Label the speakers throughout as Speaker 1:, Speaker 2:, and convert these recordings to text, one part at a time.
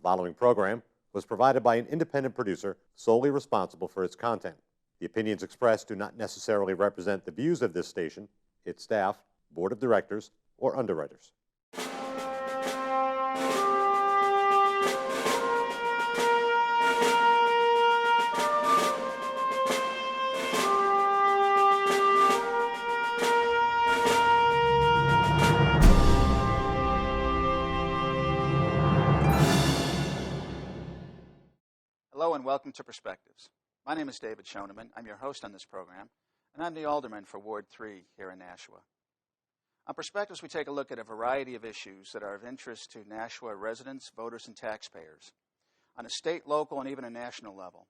Speaker 1: following program was provided by an independent producer solely responsible for its content. The opinions expressed do not necessarily represent the views of this station, its staff, board of directors, or underwriters.
Speaker 2: Hello and welcome to Perspectives. My name is David Schoeneman. I'm your host on this program, and I'm the alderman for Ward 3 here in Nashua. On Perspectives, we take a look at a variety of issues that are of interest to Nashua residents, voters, and taxpayers on a state, local, and even a national level.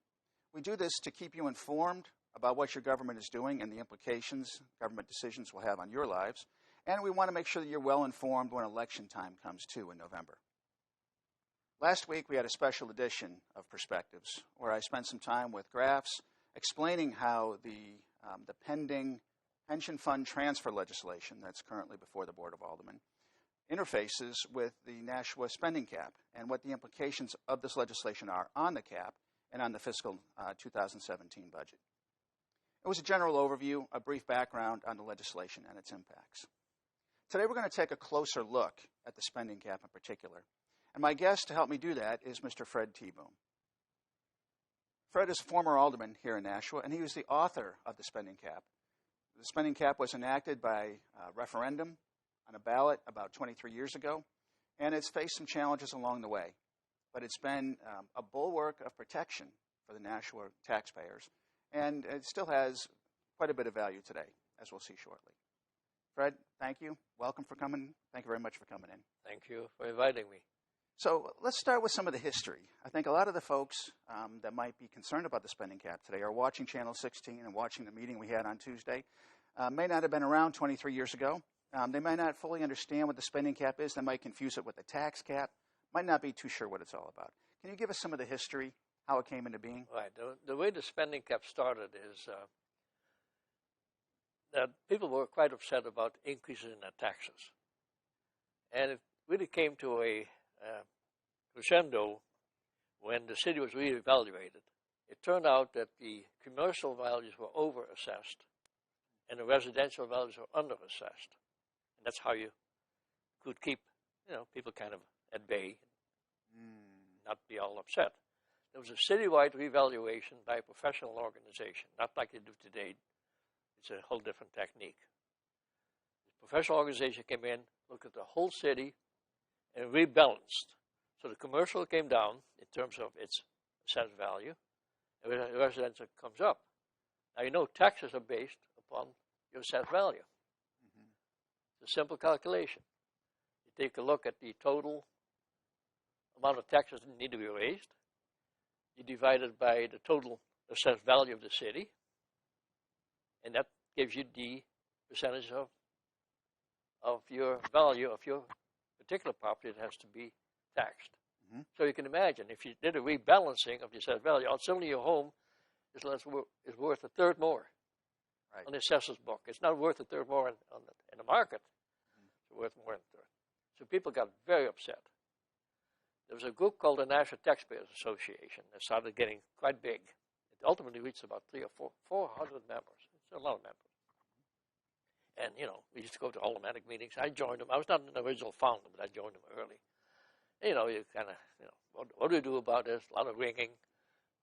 Speaker 2: We do this to keep you informed about what your government is doing and the implications government decisions will have on your lives, and we want to make sure that you're well informed when election time comes too in November. Last week, we had a special edition of Perspectives where I spent some time with graphs explaining how the pending pension fund transfer legislation that's currently before the Board of Aldermen interfaces with the Nashua spending cap and what the implications of this legislation are on the cap and on the fiscal 2017 budget. It was a general overview, a brief background on the legislation and its impacts. Today, we're going to take a closer look at the spending cap in particular. And my guest to help me do that is Mr. Fred Teeboom. Fred is a former alderman here in Nashua, and he was the author of the spending cap. The spending cap was enacted by referendum on a ballot about 23 years ago, and it's faced some challenges along the way. But it's been a bulwark of protection for the Nashua taxpayers, and it still has quite a bit of value today, as we'll see shortly. Fred, thank you. Welcome for coming. Thank you very much for coming in.
Speaker 3: Thank you for inviting me.
Speaker 2: So let's start with some of the history. I think a lot of the folks that might be concerned about the spending cap today are watching Channel 16 and watching the meeting we had on Tuesday. May not have been around 23 years ago. They might not fully understand what the spending cap is. They might confuse it with the tax cap. Might not be too sure what it's all about. Can you give us some of the history, how it came into being?
Speaker 3: Right. The way the spending cap started is that people were quite upset about increases in their taxes. And it really came to a crescendo when the city was reevaluated. It turned out that the commercial values were overassessed and the residential values were underassessed. And that's how you could keep, people kind of at bay, not be all upset. There was a citywide revaluation by a professional organization, not like they do today. It's a whole different technique. The professional organization came in, looked at the whole city, and rebalanced. So the commercial came down in terms of its assessed value, and the residential comes up. Now, taxes are based upon your assessed value. Mm-hmm. It's a simple calculation. You take a look at the total amount of taxes that need to be raised. You divide it by the total assessed value of the city, and that gives you the percentage of your value of your particular property that has to be taxed. Mm-hmm. So you can imagine, if you did a rebalancing of the assessed value, suddenly your home is worth a third more on the assessor's book. It's not worth a third more in the market. Mm-hmm. It's worth more than a third. So people got very upset. There was a group called the National Taxpayers Association that started getting quite big. It ultimately reached about 300 or 400 members. It's a lot of members. And, we used to go to aldermanic meetings. I joined them. I was not an original founder, but I joined them early. You kind of, what do we do about this? A lot of ringing,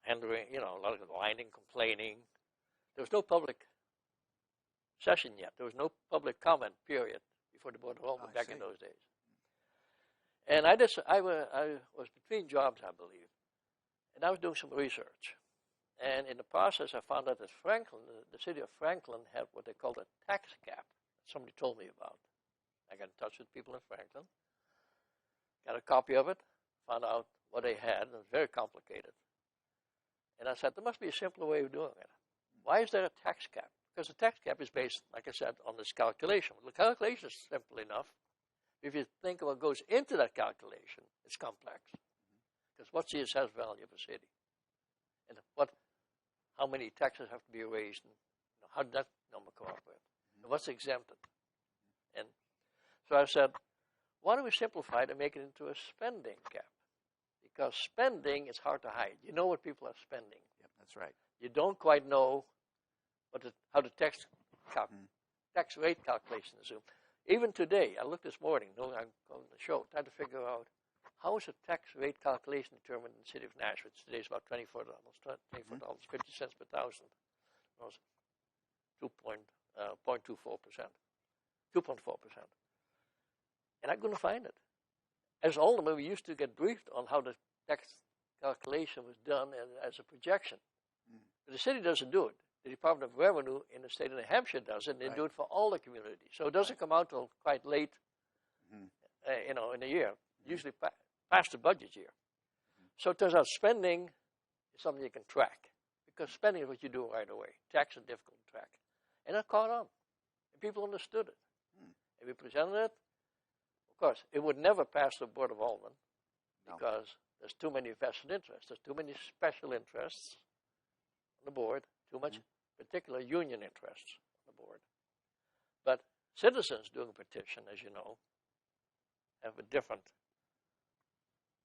Speaker 3: handling, a lot of whining, complaining. There was no public session yet. There was no public comment period before the Board of Aldermen back in those days. And I was between jobs, I believe, and I was doing some research. And in the process, I found out that Franklin, the city of Franklin, had what they called a tax cap. Somebody told me about. I got in touch with people in Franklin, got a copy of it, found out what they had. It was very complicated. And I said, there must be a simpler way of doing it. Why is there a tax cap? Because the tax cap is based, like I said, on this calculation. The calculation is simple enough. If you think of what goes into that calculation, it's complex. Because what's the assessed value of a city? And how many taxes have to be raised? And how did that number come up with? And what's exempted? And so I said, why don't we simplify it and make it into a spending cap? because spending is hard to hide. You know what people are spending.
Speaker 2: Yep, that's right.
Speaker 3: You don't quite know how the tax rate calculation is. Even today, I looked this morning, knowing I'm going to the show, trying to figure out how is a tax rate calculation determined in the city of Nashville. Today is about $24, $24.50 per thousand. It was 2.24%, 2.4%. And I couldn't find it. As aldermen, we used to get briefed on how the tax calculation was done as a projection. But the city doesn't do it. The Department of Revenue in the state of New Hampshire does it, and they do it for all the communities. So it doesn't come out till quite late, in the year, usually past the budget year. So it turns out spending is something you can track, because spending is what you do right away. Tax is difficult to track. And it caught on, and people understood it. And we presented it. Of course, it would never pass the Board of Aldermen, because there's too many vested interests. There's too many special interests on the board, too much particular union interests on the board. But citizens doing a petition, as you know, have a different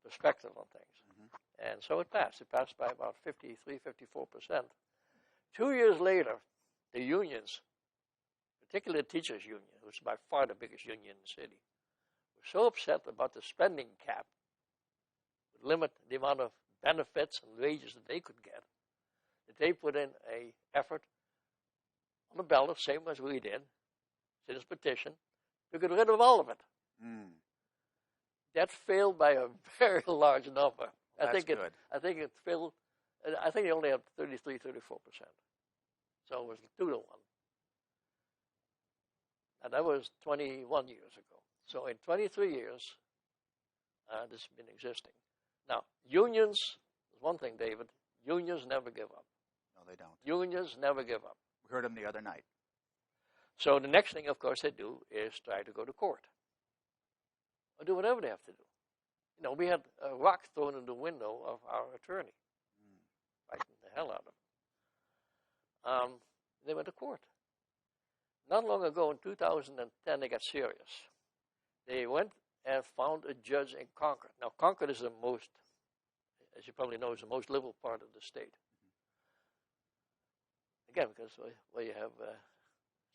Speaker 3: perspective on things. And so it passed. It passed by about 53, 54%. 2 years later, the unions, particularly the teachers' union, which is by far the biggest union in the city, were so upset about the spending cap, would limit the amount of benefits and wages that they could get, that they put in an effort on the ballot, same as we did, citizens petition, to get rid of all of it. That failed by a very large number.
Speaker 2: Well,
Speaker 3: I think it failed. I think it only had 33, 34%. So it was 2 to 1. And that was 21 years ago. So in 23 years, this has been existing. Now, unions, is one thing, David, unions never give up.
Speaker 2: No, they don't.
Speaker 3: Unions never give up.
Speaker 2: We heard them the other night.
Speaker 3: So the next thing, of course, they do is try to go to court. Or do whatever they have to do. You know, we had a rock thrown in the window of our attorney, fighting the hell out of him. They went to court. Not long ago, in 2010, they got serious. They went and found a judge in Concord. Now, Concord is the most, as you probably know, is the most liberal part of the state. Again, because where you have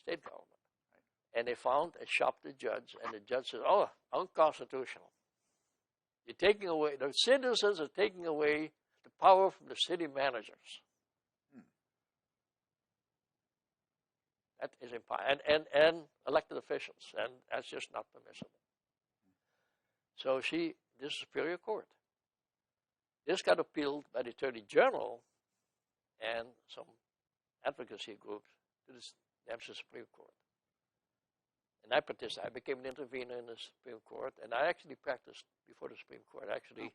Speaker 3: state government. And they found and shopped the judge, and the judge said, "Oh, unconstitutional. You're taking away, the citizens are taking away the power from the city managers." That is impossible. And elected officials, and that's just not permissible. So this is Superior Court. This got appealed by the Attorney General and some advocacy groups to the Hampshire Supreme Court. And I participated. I became an intervener in the Supreme Court, and I actually practiced before the Supreme Court. I actually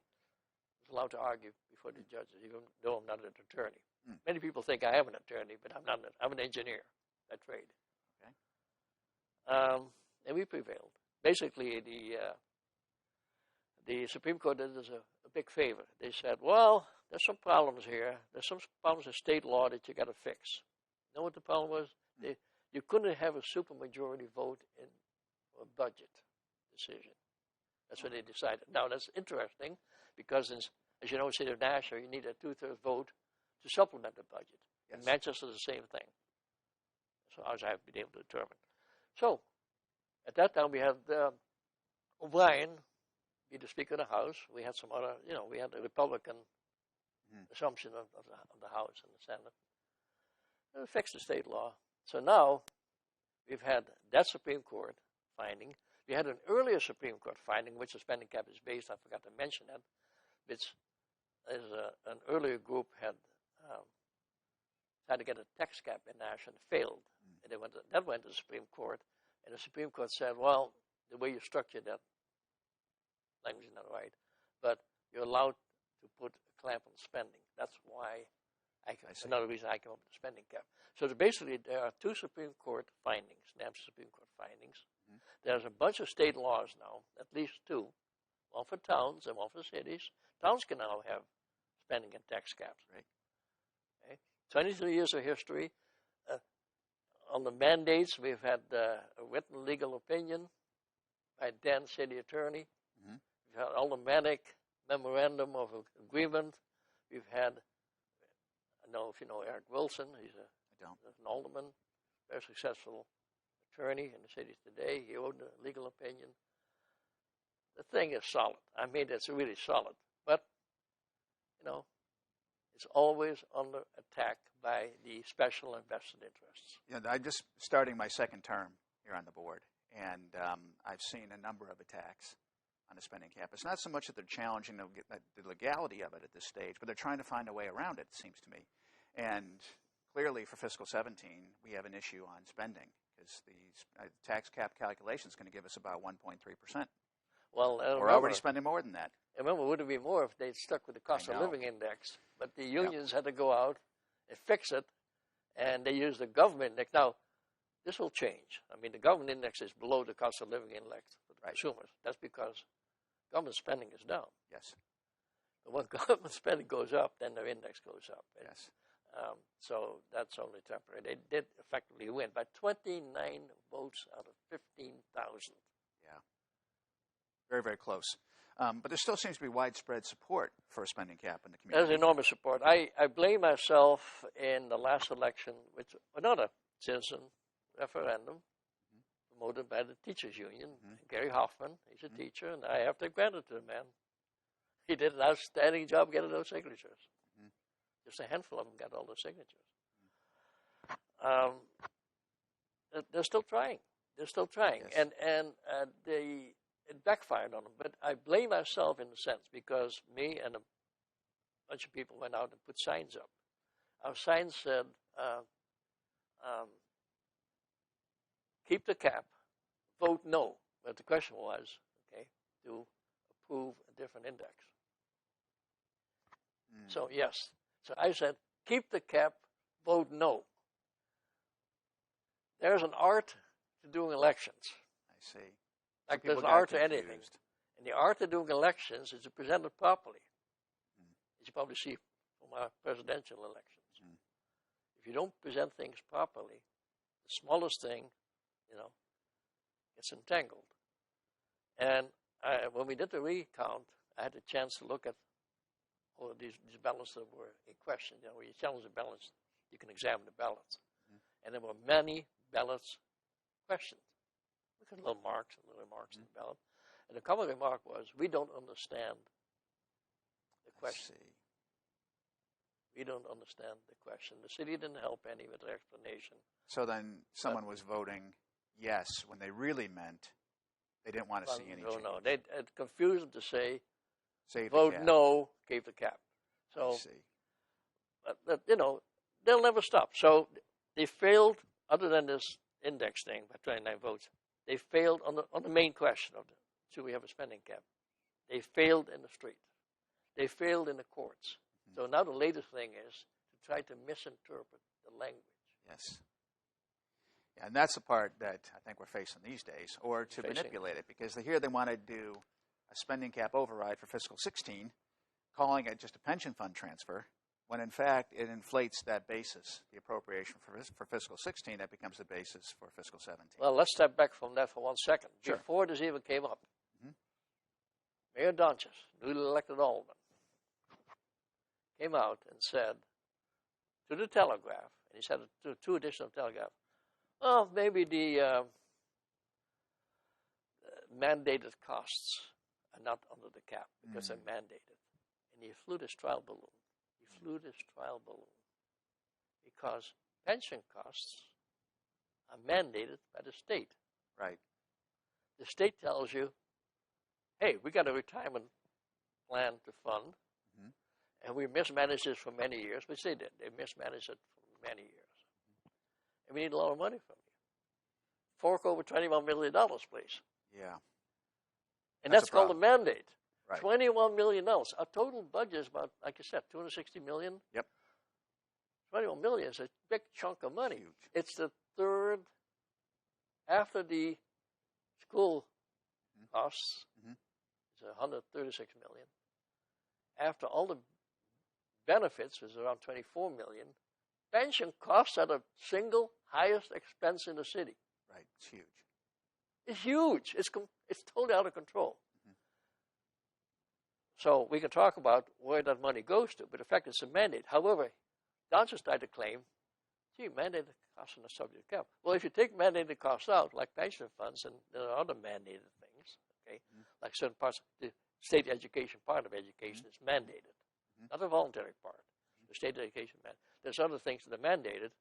Speaker 3: was allowed to argue before the judges, even though I'm not an attorney. Many people think I am an attorney, but I'm not. I'm an engineer by trade. Okay. And we prevailed. Basically, the Supreme Court did us a big favor. They said, "Well, there's some problems here. There's some problems in state law that you got to fix." You know what the problem was? You couldn't have a supermajority vote in a budget decision. That's what they decided. Now, that's interesting because, as you know, in the city of Nashville, you need a 2/3 vote to supplement the budget. Yes. In Manchester, the same thing. So as I've been able to determine. So, at that time, we had O'Brien be the Speaker of the House. We had some other, we had a Republican assumption of the House and the Senate. And it fixed the state law. So now, we've had that Supreme Court finding. We had an earlier Supreme Court finding, which the spending cap is based. I forgot to mention that. Which is an earlier group had tried to get a tax cap in Nashville and failed. And that went to the Supreme Court. And the Supreme Court said, well, the way you structured that language is not right. But you're allowed to put a clamp on spending. That's why another reason I came up with the spending cap. So basically, there are 2 Supreme Court findings, Hampshire Supreme Court findings. There's a bunch of state laws now, at least 2, one for towns and one for cities. Towns can now have spending and tax caps. Right? Okay. 23 years of history. On the mandates, we've had a written legal opinion by Dan City Attorney. We've had automatic memorandum of agreement. We've had, I don't know if you know Eric Wilson. He's
Speaker 2: I don't.
Speaker 3: an alderman, very successful attorney in the city today. He wrote a legal opinion. The thing is solid. I mean, it's really solid. But, you know, it's always under attack by the special and vested interests.
Speaker 2: You know, I'm just starting my second term here on the board, and I've seen a number of attacks on the spending cap. It's not so much that they're challenging the legality of it at this stage, but they're trying to find a way around it, it seems to me. And clearly for fiscal 17, we have an issue on spending because the tax cap calculation is going to give us about 1.3%.
Speaker 3: Well,
Speaker 2: We're already spending more than that.
Speaker 3: Remember, it would have been more if they'd stuck with the cost of living index. But the unions had to go out and fix it, and they used the government index. Now, this will change. I mean, the government index is below the cost of living index for the consumers. That's because government spending is down.
Speaker 2: Yes.
Speaker 3: But when government spending goes up, then their index goes up.
Speaker 2: Yes.
Speaker 3: So that's only temporary. They did effectively win by 29 votes out of 15,000.
Speaker 2: Yeah. Very, very close. But there still seems to be widespread support for a spending cap in the community.
Speaker 3: There's enormous support. I blame myself in the last election with another citizen referendum promoted by the teachers union. Gary Hoffman, he's a teacher, and I have to grant it to the man. He did an outstanding job getting those signatures. Just a handful of them got all the signatures. They're still trying. They're still trying.
Speaker 2: Yes.
Speaker 3: And it backfired on them. But I blame myself in a sense because me and a bunch of people went out and put signs up. Our signs said, keep the cap, vote no. But the question was, okay, to approve a different index. So, yes. So I said, keep the cap, vote no. There's an art to doing elections.
Speaker 2: I see.
Speaker 3: Like there's an art to anything. And the art of doing elections is to present it properly. As you probably see from our presidential elections. If you don't present things properly, the smallest thing, gets entangled. And when we did the recount, I had a chance to look at all of these ballots that were in question. When you challenge the ballots, you can examine the ballots. And there were many ballots questioned. Look at little marks and little remarks in the ballot. And the common remark was, we don't understand the question. We don't understand the question. The city didn't help any with their explanation.
Speaker 2: So then someone was voting yes when they really meant they didn't want to see any change.
Speaker 3: No. They confused them to say,
Speaker 2: Save
Speaker 3: vote no, keep the cap. So, but, they'll never stop. So they failed, other than this index thing by 29 votes, they failed on the main question of should we have a spending cap. They failed in the street. They failed in the courts. So now the latest thing is to try to misinterpret the language.
Speaker 2: Yes. Yeah, and that's the part that I think we're facing these days, or to manipulate it, because here they want to do a spending cap override for fiscal 16, calling it just a pension fund transfer, when in fact it inflates that basis, the appropriation for fiscal 16, that becomes the basis for fiscal 17.
Speaker 3: Well, let's step back from that for 1 second.
Speaker 2: Sure.
Speaker 3: Before this even came up, Mayor Donches, newly elected alderman, came out and said to the Telegraph, and he said it to 2 additional Telegraph, well, maybe the mandated costs are not under the cap because they're mandated. And he flew this trial balloon. Because pension costs are mandated by the state.
Speaker 2: Right.
Speaker 3: The state tells you, hey, we got a retirement plan to fund, and we mismanaged this for many years, which they did. They mismanaged it for many years. And we need a lot of money from you. Fork over $21 million, please.
Speaker 2: Yeah.
Speaker 3: And that's called a mandate.
Speaker 2: Right.
Speaker 3: $21 million. Our total budget is about, like you said, $260 million.
Speaker 2: Yep.
Speaker 3: $21 million is a big chunk of money.
Speaker 2: Huge.
Speaker 3: It's the third, after the school costs, it's $136 million. After all the benefits, is around $24 million. Pension costs are the single highest expense in the city.
Speaker 2: Right. It's huge.
Speaker 3: It's huge. It's totally out of control. So we can talk about where that money goes to, but in fact, it's a mandate. However, Johnson started to claim, gee, mandated costs are not subject to cap. Well, if you take mandated costs out, like pension funds and there are other mandated things, okay, like certain parts of the state education part of education is mandated, not the voluntary part. The state education man. There's other things that are mandated,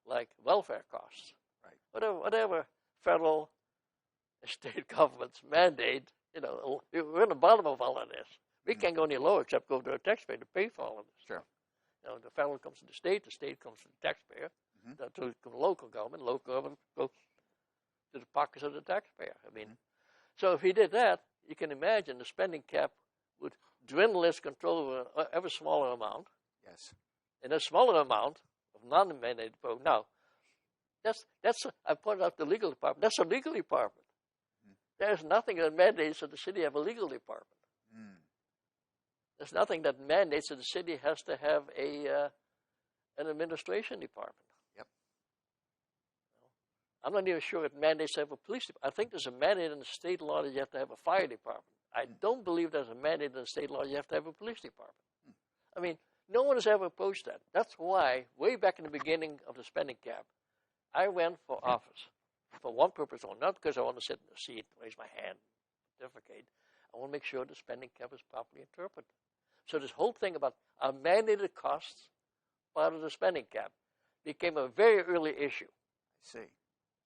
Speaker 3: like welfare costs.
Speaker 2: Right.
Speaker 3: Whatever federal and state governments mandate, we're in the bottom of all of this. We can't go any lower except go to a taxpayer to pay for all of this.
Speaker 2: Sure.
Speaker 3: The federal comes to the state comes to the taxpayer, to the local government goes to the pockets of the taxpayer. I mean, so if he did that, you can imagine the spending cap would dwindle its control of an ever smaller amount.
Speaker 2: Yes.
Speaker 3: And a smaller amount of non-mandated program. Now, I pointed out the legal department. That's a legal department. There's nothing that mandates that the city have a legal department. There's nothing that mandates that the city has to have an administration department.
Speaker 2: Yep.
Speaker 3: I'm not even sure it mandates to have a police department. I think there's a mandate in the state law that you have to have a fire department. I don't believe there's a mandate in the state law you have to have a police department. I mean, no one has ever approached that. That's why, way back in the beginning of the spending cap, I went for office for one purpose only, not because I want to sit in the seat, raise my hand, pontificate. I want to make sure the spending cap is properly interpreted. So this whole thing about our mandated costs part of the spending cap became a very early issue.
Speaker 2: I see.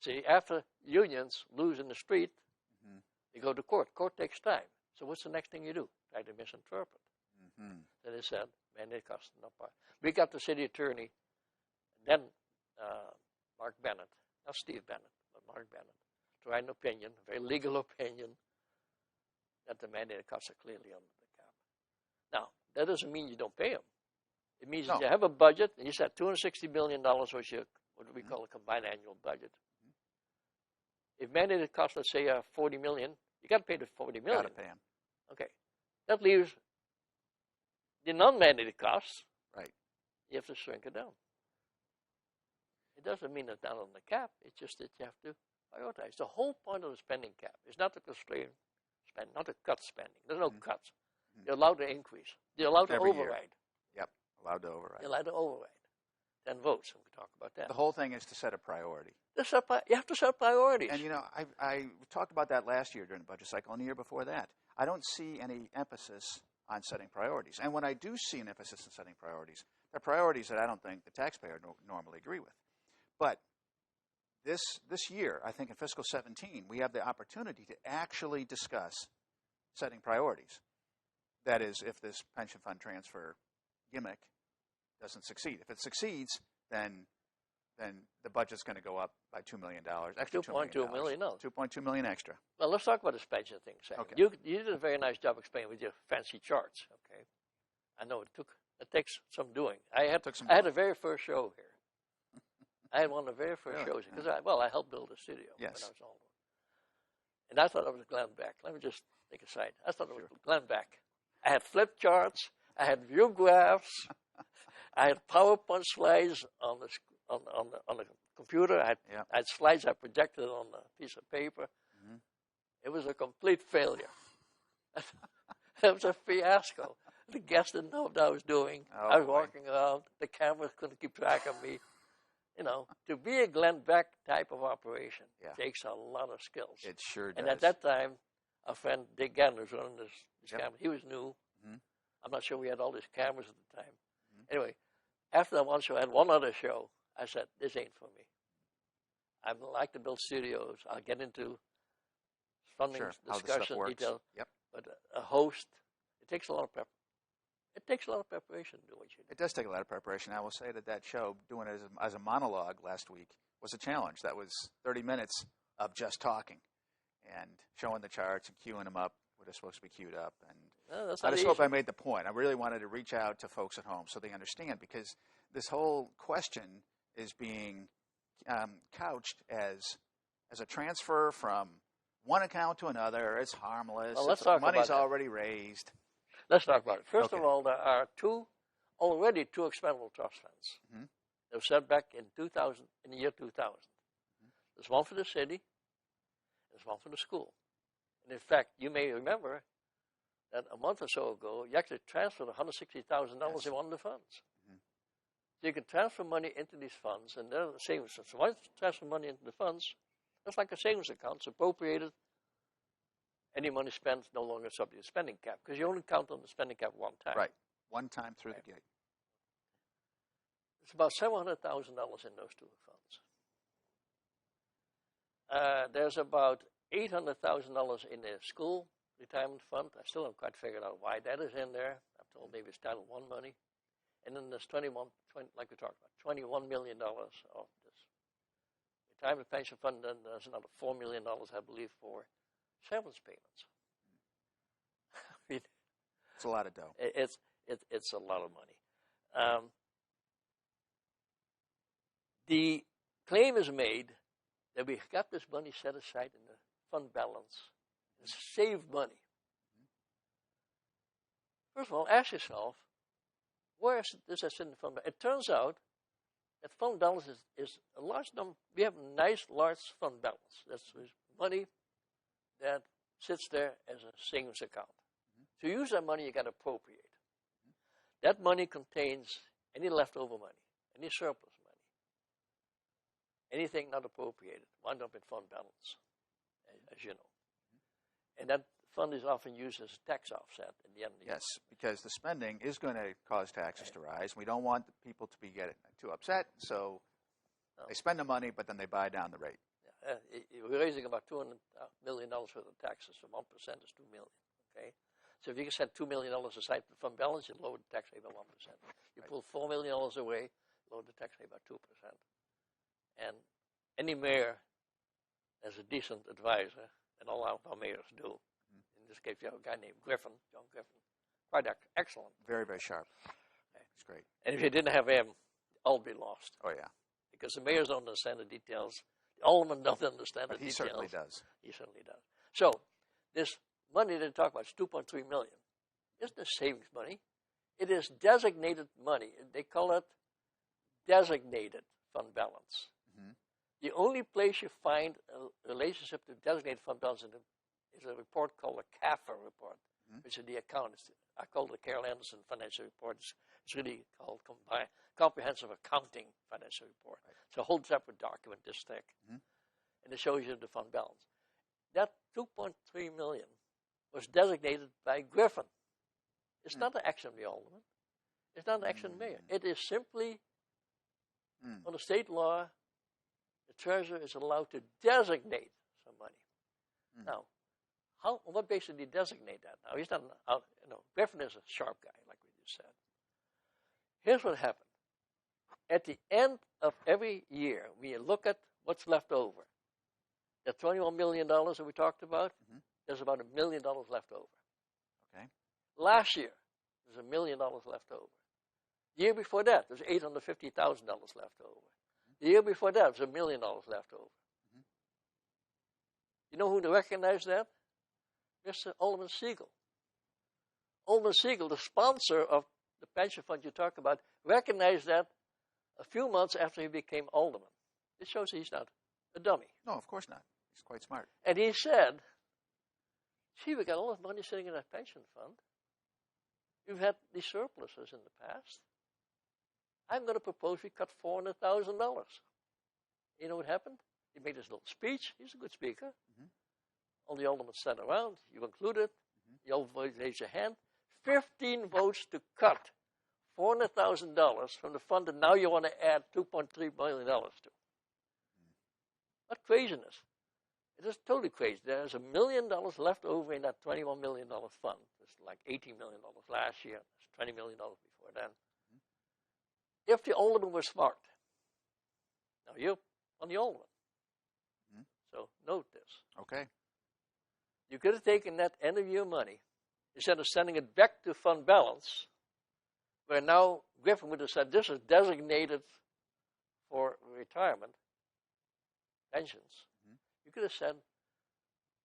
Speaker 3: See, after unions lose in the street, you go to court. Court takes time. So what's the next thing you do? Try to misinterpret. Then they said, mandated costs not part. We got the city attorney, then Mark Bennett, not Steve Bennett, but Mark Bennett, to write an opinion, a very legal opinion, that the mandated costs are clearly under the cap. Now, that doesn't mean you don't pay them. It means that you have a budget, and you said $260 billion was your, what we call a combined annual budget. If mandated costs, let's say, $40 million, you got to pay the $40 million.
Speaker 2: Got to pay them.
Speaker 3: Okay. That leaves the non-mandated costs.
Speaker 2: Right. You
Speaker 3: have to shrink it down. It doesn't mean it's not on the cap. It's just that you have to prioritize. The whole point of the spending cap is not to constrain spending, not to cut spending. There's no cuts. You're allowed to increase. You're allowed to override.
Speaker 2: Yep, allowed to override.
Speaker 3: You're allowed to override. 10 votes, and we talk about that.
Speaker 2: The whole thing is to set a priority.
Speaker 3: You have to set priorities.
Speaker 2: And, I talked about that last year during the budget cycle and the year before that. I don't see any emphasis on setting priorities. And when I do see an emphasis on setting priorities, they're priorities that I don't think the taxpayer normally agree with. But this year, I think in fiscal 17, we have the opportunity to actually discuss setting priorities. That is, if this pension fund transfer gimmick doesn't succeed. If it succeeds, then the budget's going to go up by $2 million. Extra
Speaker 3: $2.2 million. No.
Speaker 2: $2.2 million extra.
Speaker 3: Well, let's talk about this pension thing a second.
Speaker 2: Okay.
Speaker 3: You did a very nice job explaining with your fancy charts. Okay, I know it takes some doing. I had the very first show here. I had one of the very first shows because I helped build a studio when I was older. And I thought it was Glenn Beck. Let me just take a side. I thought it was Glenn Beck. I had flip charts. I had view graphs. I had PowerPoint slides on the computer. I had slides I projected on a piece of paper. It was a complete failure. It was a fiasco. The guests didn't know what I was doing. I was walking around. The cameras couldn't keep track of me. To be a Glenn Beck type of operation takes a lot of skills.
Speaker 2: It sure does.
Speaker 3: And at that time, our friend Dick Gannon was running this camera. He was new. I'm not sure we had all these cameras at the time. Anyway, after that one show, I had one other show. I said, this ain't for me. I like to build studios. I'll get into funding discussion detail. Yep. But a host, it takes a lot of preparation. It takes a lot of preparation to do what you do.
Speaker 2: It does take a lot of preparation. I will say that show, doing it as a monologue last week, was a challenge. That was 30 minutes of just talking and showing the charts and queuing them up where they're supposed to be queued up. And I just hope I made the point. I really wanted to reach out to folks at home so they understand, because this whole question is being couched as a transfer from one account to another. It's harmless.
Speaker 3: Well, let's talk
Speaker 2: money's
Speaker 3: about that.
Speaker 2: already raised.
Speaker 3: Let's talk about it. First of all, there are already two expendable trust funds. They were set back in the year 2000. There's one for the city, there's one for the school. And in fact, you may remember that a month or so ago, you actually transferred $160,000 in one of the funds. So you can transfer money into these funds, and they're the savings. So once you transfer money into the funds, that's like a savings account. It's appropriated. Any money spent is no longer subject to spending cap, because you only count on the spending cap one time.
Speaker 2: Right. One time through the gate.
Speaker 3: It's about $700,000 in those two funds. There's about $800,000 in the school retirement fund. I still haven't quite figured out why that is in there. I'm told maybe it's Title I money. And then there's like we talked about, $21 million of this retirement pension fund. Then there's another $4 million, I believe, for severance payments. I mean,
Speaker 2: it's a lot of dough.
Speaker 3: It's a lot of money. The claim is made that we got this money set aside in the fund balance to save money. First of all, ask yourself, where is this in the fund balance? It turns out that fund balance is a large number. We have a nice, large fund balance. That's money that sits there as a savings account. To use that money, you got to appropriate. That money contains any leftover money, any surplus money, anything not appropriated, wound up in fund balance, as you know. And that fund is often used as a tax offset at the end of the year.
Speaker 2: Yes, because the spending is going to cause taxes to rise. We don't want the people to be getting too upset, so they spend the money, but then they buy down the rate.
Speaker 3: We're raising about $200 million worth of taxes, so 1% is $2 million. Okay, so if you can set $2 million aside for the fund balance, you lower the tax rate by 1%. You pull $4 million away, lower the tax rate by 2%. And any mayor, as a decent advisor, and all our mayors do. In this case, you have a guy named Griffin, John Griffin, quite excellent.
Speaker 2: Very, very sharp. It's great.
Speaker 3: And if you didn't have him, all be lost.
Speaker 2: Oh yeah,
Speaker 3: because the mayors don't understand the details. The alderman don't understand the details.
Speaker 2: He certainly does.
Speaker 3: He certainly does. So this money they talk about is $2.3 million. Isn't this savings money? It is designated money. They call it designated fund balance. The only place you find a relationship to designated fund balance is a report called a CAFR report, which is the accountants. I call it the Carol Anderson Financial Report. It's really called Comprehensive Accounting Financial Report. It's a whole separate document this thick, and it shows you the fund balance. That $2.3 million was designated by Griffin. It's not an action of the alderman. It's not an action of the mayor. It is simply, under state law, the treasurer is allowed to designate some money. Now, on what basis did he designate that? Now, he's not, Griffin is a sharp guy, like we just said. Here's what happened. At the end of every year, when you look at what's left over, the $21 million that we talked about, there's about $1 million left over.
Speaker 2: Okay.
Speaker 3: Last year, there's $1 million left over. The year before that, there's $850,000 left over. The year before that, there's $1 million left over. You know who recognized that? Mr. Alderman Siegel. Alderman Siegel, the sponsor of the pension fund you talk about, recognized that a few months after he became alderman. It shows he's not a dummy.
Speaker 2: No, of course not. He's quite smart.
Speaker 3: And he said, gee, we got all this money sitting in that pension fund. We've had these surpluses in the past. I'm going to propose we cut $400,000. You know what happened? He made his little speech. He's a good speaker. All the aldermen sat around. You included. You all raised your hand. 15 votes to cut $400,000 from the fund that now you want to add $2.3 million to. What craziness. It is totally crazy. There's $1 million left over in that $21 million fund. It's like $18 million last year. It's $20 million before then. If the alderman were smart. Now you're on the alderman. So note this.
Speaker 2: Okay.
Speaker 3: You could have taken that end of year money, instead of sending it back to fund balance, where now Griffin would have said this is designated for retirement pensions. You could have said,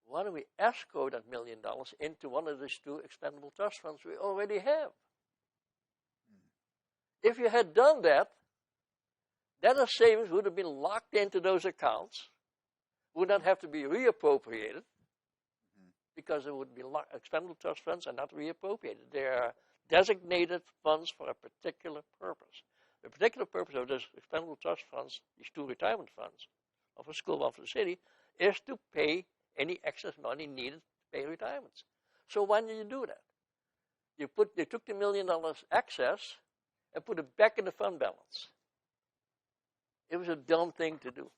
Speaker 3: why don't we escrow that $1 million into one of these two expendable trust funds we already have? If you had done that, then the savings would have been locked into those accounts, would not have to be reappropriated, because it would be expendable trust funds are not reappropriated. They are designated funds for a particular purpose. The particular purpose of this expendable trust funds, these two retirement funds, one for the school, one for the city, is to pay any excess money needed to pay retirements. So why did you do that? They took the $1 million excess and put it back in the fund balance. It was a dumb thing to do.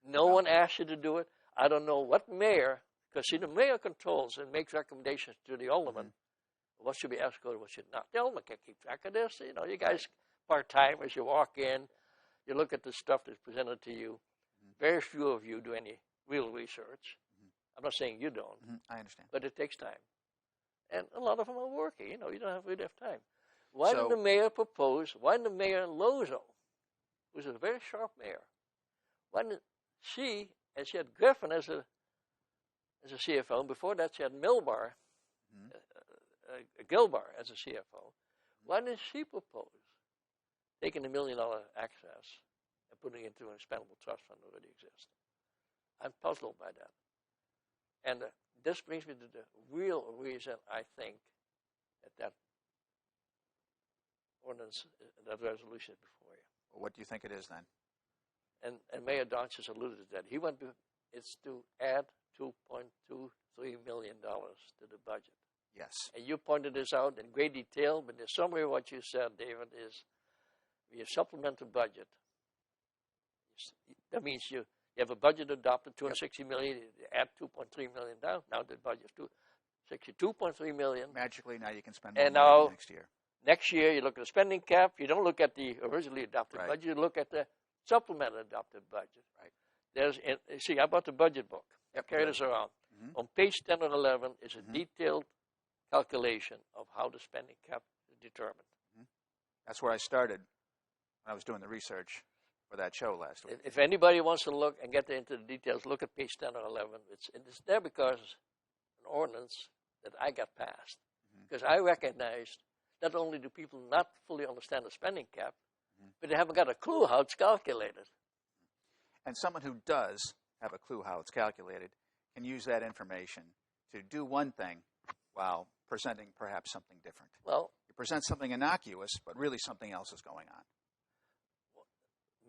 Speaker 3: No one asked you to do it. I don't know what mayor, because see, the mayor controls and makes recommendations to the alderman. What should be escorted, what should not. The alderman can't keep track of this. You know, you guys part-timers, you walk in, you look at the stuff that's presented to you. Very few of you do any real research. I'm not saying you don't.
Speaker 2: I understand.
Speaker 3: But it takes time. And a lot of them are working. You know, you don't really have time. Why didn't the mayor propose, why didn't the mayor Lozo, who's a very sharp mayor, why didn't she, and she had Griffin as a CFO, and before that she had Gilbar as a CFO, why didn't she propose taking the $1 million excess and putting it into an expendable trust fund that already exists? I'm puzzled by that. And this brings me to the real reason I think that ordinance, that resolution is before you.
Speaker 2: Well, what do you think it is then?
Speaker 3: And Mayor Donches alluded to that. It's to add $2.23 million to the budget.
Speaker 2: Yes.
Speaker 3: And you pointed this out in great detail, but the summary of what you said, David, is we have supplemental budget. That means you have a budget adopted, $260 million, you add $2.3 million down. Now the budget is $62.3 million.
Speaker 2: Magically, now you can spend more
Speaker 3: and
Speaker 2: money
Speaker 3: now,
Speaker 2: next year.
Speaker 3: Next year, you look at the spending cap. You don't look at the originally adopted
Speaker 2: Right.
Speaker 3: budget. You look at the supplemental adopted budget.
Speaker 2: Right.
Speaker 3: See, I bought the budget book.
Speaker 2: Yep.
Speaker 3: Carry this around. On page 10 and 11 is a detailed calculation of how the spending cap is determined.
Speaker 2: That's where I started when I was doing the research for that show last week.
Speaker 3: If anybody wants to look and get into the details, look at page 10 or 11. It's there because an ordinance that I got passed. Because I recognized not only do people not fully understand the spending cap, but they haven't got a clue how it's calculated.
Speaker 2: And someone who does have a clue how it's calculated can use that information to do one thing while presenting perhaps something different.
Speaker 3: Well,
Speaker 2: you present something innocuous, but really something else is going on.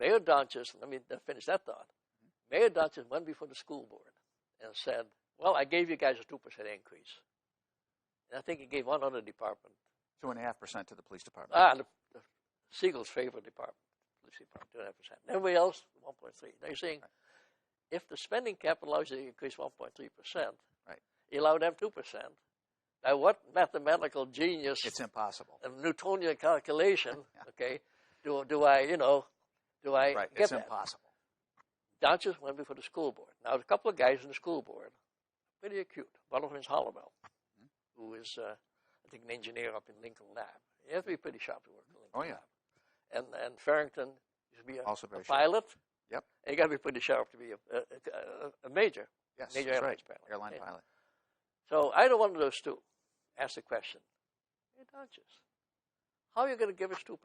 Speaker 3: Mayor Donches, let me finish that thought. Mayor Donches went before the school board and said, well, I gave you guys a 2% increase. And I think he gave one other department.
Speaker 2: 2.5% to the police department.
Speaker 3: The Siegel's favorite department, police department, 2.5%. Everybody else, 1.3%. They're saying, if the spending cap allows you to increase 1.3%, you allow them 2%. Now, what mathematical genius?
Speaker 2: It's impossible.
Speaker 3: A Newtonian calculation, okay? Do I
Speaker 2: right.
Speaker 3: get
Speaker 2: It's
Speaker 3: that?
Speaker 2: impossible.
Speaker 3: Donches went before the school board. Now, a couple of guys in the school board, pretty acute. One of them is Hollowell, who is, I think, an engineer up in Lincoln Lab. You have to be pretty sharp to work in Lincoln Lab. And Farrington used to be a pilot.
Speaker 2: Yep.
Speaker 3: And you got to be pretty sharp to be a major.
Speaker 2: Yes,
Speaker 3: major
Speaker 2: that's
Speaker 3: airlines
Speaker 2: right.
Speaker 3: pilot.
Speaker 2: Airline pilot.
Speaker 3: So either one of those two asked the question, hey, Donches, how are you going to give us 2%?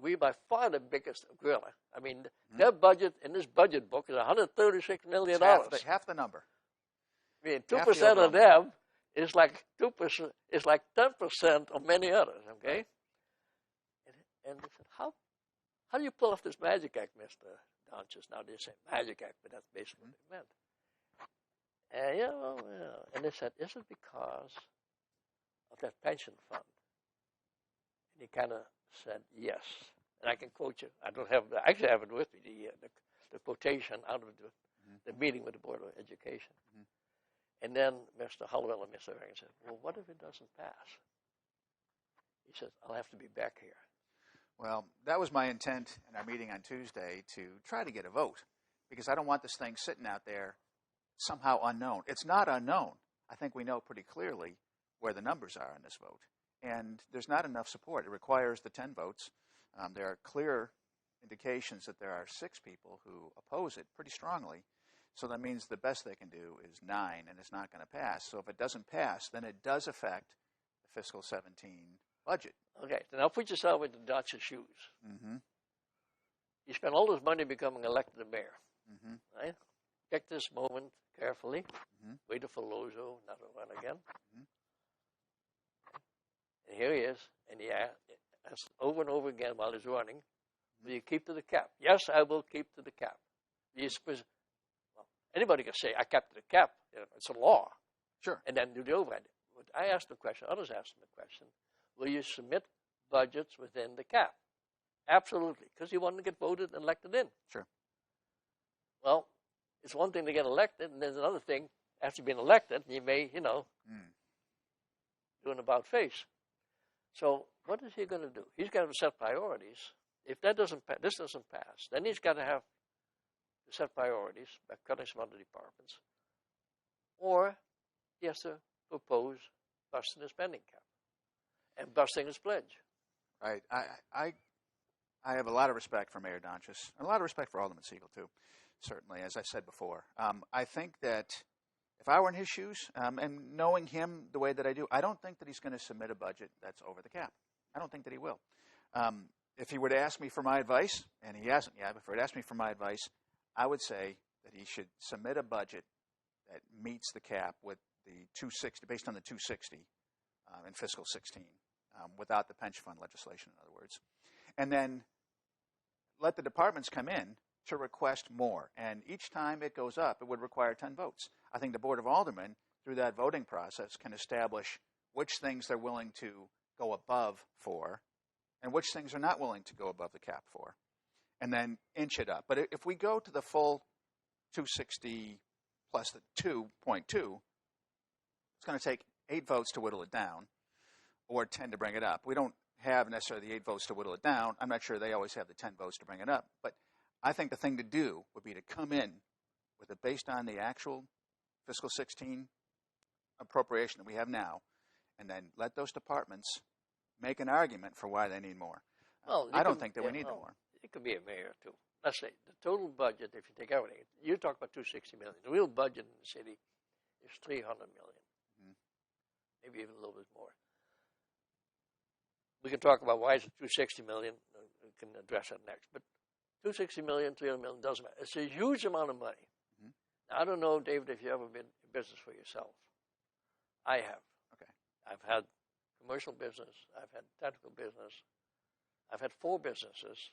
Speaker 3: We by far the biggest gorilla. I mean, their budget in this budget book is $136 million.
Speaker 2: Half the number. I
Speaker 3: mean, 2% of them is like 2%. Is like 10% of many others. Okay. And they said, how do you pull off this magic act, Mr. Donches? Now they say magic act, but that's basically what they meant. And and they said, is it because of that pension fund? And he kind of said yes. And I can quote you. I don't have actually I have it with me, the quotation out of the meeting with the Board of Education. And then Mr. Hollowell and Mr. Farrington said, well, what if it doesn't pass? He says, I'll have to be back here.
Speaker 2: Well, that was my intent in our meeting on Tuesday, to try to get a vote, because I don't want this thing sitting out there somehow unknown. It's not unknown. I think we know pretty clearly where the numbers are in this vote. And there's not enough support. It requires the 10 votes. There are clear indications that there are 6 people who oppose it pretty strongly. So that means the best they can do is 9, and it's not going to pass. So if it doesn't pass, then it does affect the fiscal 17 budget.
Speaker 3: Okay, so now put yourself into Donches' shoes. You spend all this money becoming elected mayor, right? pick this moment carefully.
Speaker 2: Mhm.
Speaker 3: Wait for Lozo, not to run again.
Speaker 2: Mhm.
Speaker 3: And here he is, and he asks over and over again while he's running, will you keep to the cap? Yes, I will keep to the cap. Well, anybody can say, I kept to the cap. It's a law.
Speaker 2: Sure.
Speaker 3: And then do the override. But I asked the question, others asked him the question, will you submit budgets within the cap? Absolutely, because he wanted to get voted and elected in.
Speaker 2: Sure.
Speaker 3: Well, it's one thing to get elected, and there's another thing, after being elected, you may, do an about face. So what is he going to do? He's got to set priorities. If this doesn't pass, then he's got to have to set priorities by cutting some other departments. Or he has to propose busting the spending cap and busting his pledge.
Speaker 2: Right. I have a lot of respect for Mayor Donchis, and a lot of respect for Alderman Siegel, too, certainly, as I said before. I think that if I were in his shoes, and knowing him the way that I do, I don't think that he's going to submit a budget that's over the cap. I don't think that he will. If he were to ask me for my advice, and he hasn't yet, but if he were to ask me for my advice, I would say that he should submit a budget that meets the cap with the 260, based on the 260 in fiscal 16, without the pension fund legislation, in other words. And then let the departments come in to request more. And each time it goes up, it would require 10 votes. I think the Board of Aldermen, through that voting process, can establish which things they're willing to go above for and which things are not willing to go above the cap for, and then inch it up. But if we go to the full 260 plus the 2.2, it's going to take 8 votes to whittle it down, or 10 to bring it up. We don't have necessarily the 8 votes to whittle it down. I'm not sure they always have the 10 votes to bring it up. But I think the thing to do would be to come in with it based on the actual fiscal 16 appropriation that we have now, and then let those departments make an argument for why they need more.
Speaker 3: Well,
Speaker 2: I don't think that we need more.
Speaker 3: It could be a mayor, too. Let's say the total budget, if you take everything, you talk about $260 million. The real budget in the city is $300 million, maybe even a little bit more. We can talk about why is it $260 million. We can address that next. But $260 million, $300 million, doesn't matter. It's a huge amount of money. Now, I don't know, David, if you've ever been in business for yourself. I have.
Speaker 2: Okay.
Speaker 3: I've had commercial business. I've had technical business. I've had 4 businesses.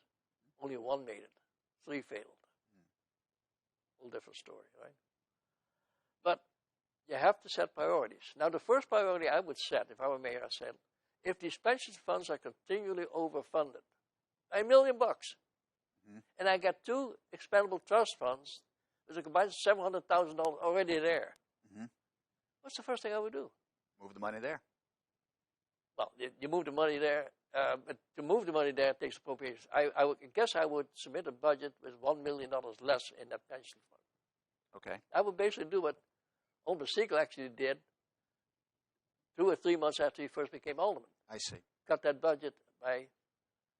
Speaker 3: Only 1 made it. 3 failed. Whole different story, right? But you have to set priorities. Now, the first priority I would set, if I were mayor, I said, if these pension funds are continually overfunded by $1 million, and I got 2 expendable trust funds, there's a combined $700,000 already there. What's the first thing I would do?
Speaker 2: Move the money there.
Speaker 3: Well, you move the money there. But to move the money there takes appropriations. I guess I would submit a budget with $1 million less in that pension fund.
Speaker 2: Okay.
Speaker 3: I would basically do what Alderman Siegel actually did 2 or 3 months after he first became alderman.
Speaker 2: I see.
Speaker 3: Cut that budget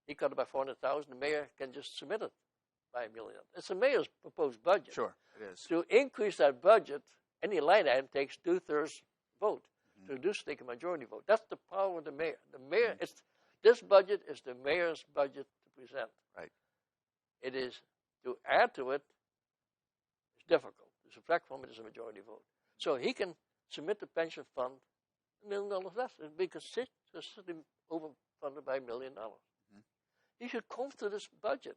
Speaker 3: he cut it by $400,000. The mayor can just submit it by $1 million. It's the mayor's proposed budget.
Speaker 2: Sure, it is.
Speaker 3: To increase that budget, any line item takes 2/3 vote. To reduce, take a majority vote. That's the power of the mayor. The mayor, this budget is the mayor's budget to present.
Speaker 2: Right.
Speaker 3: It is, to add to it, it's difficult. To subtract from it is a majority vote. So he can submit the pension fund $1 million less. It'd be consistently overfunded by $1 million. He should come to this budget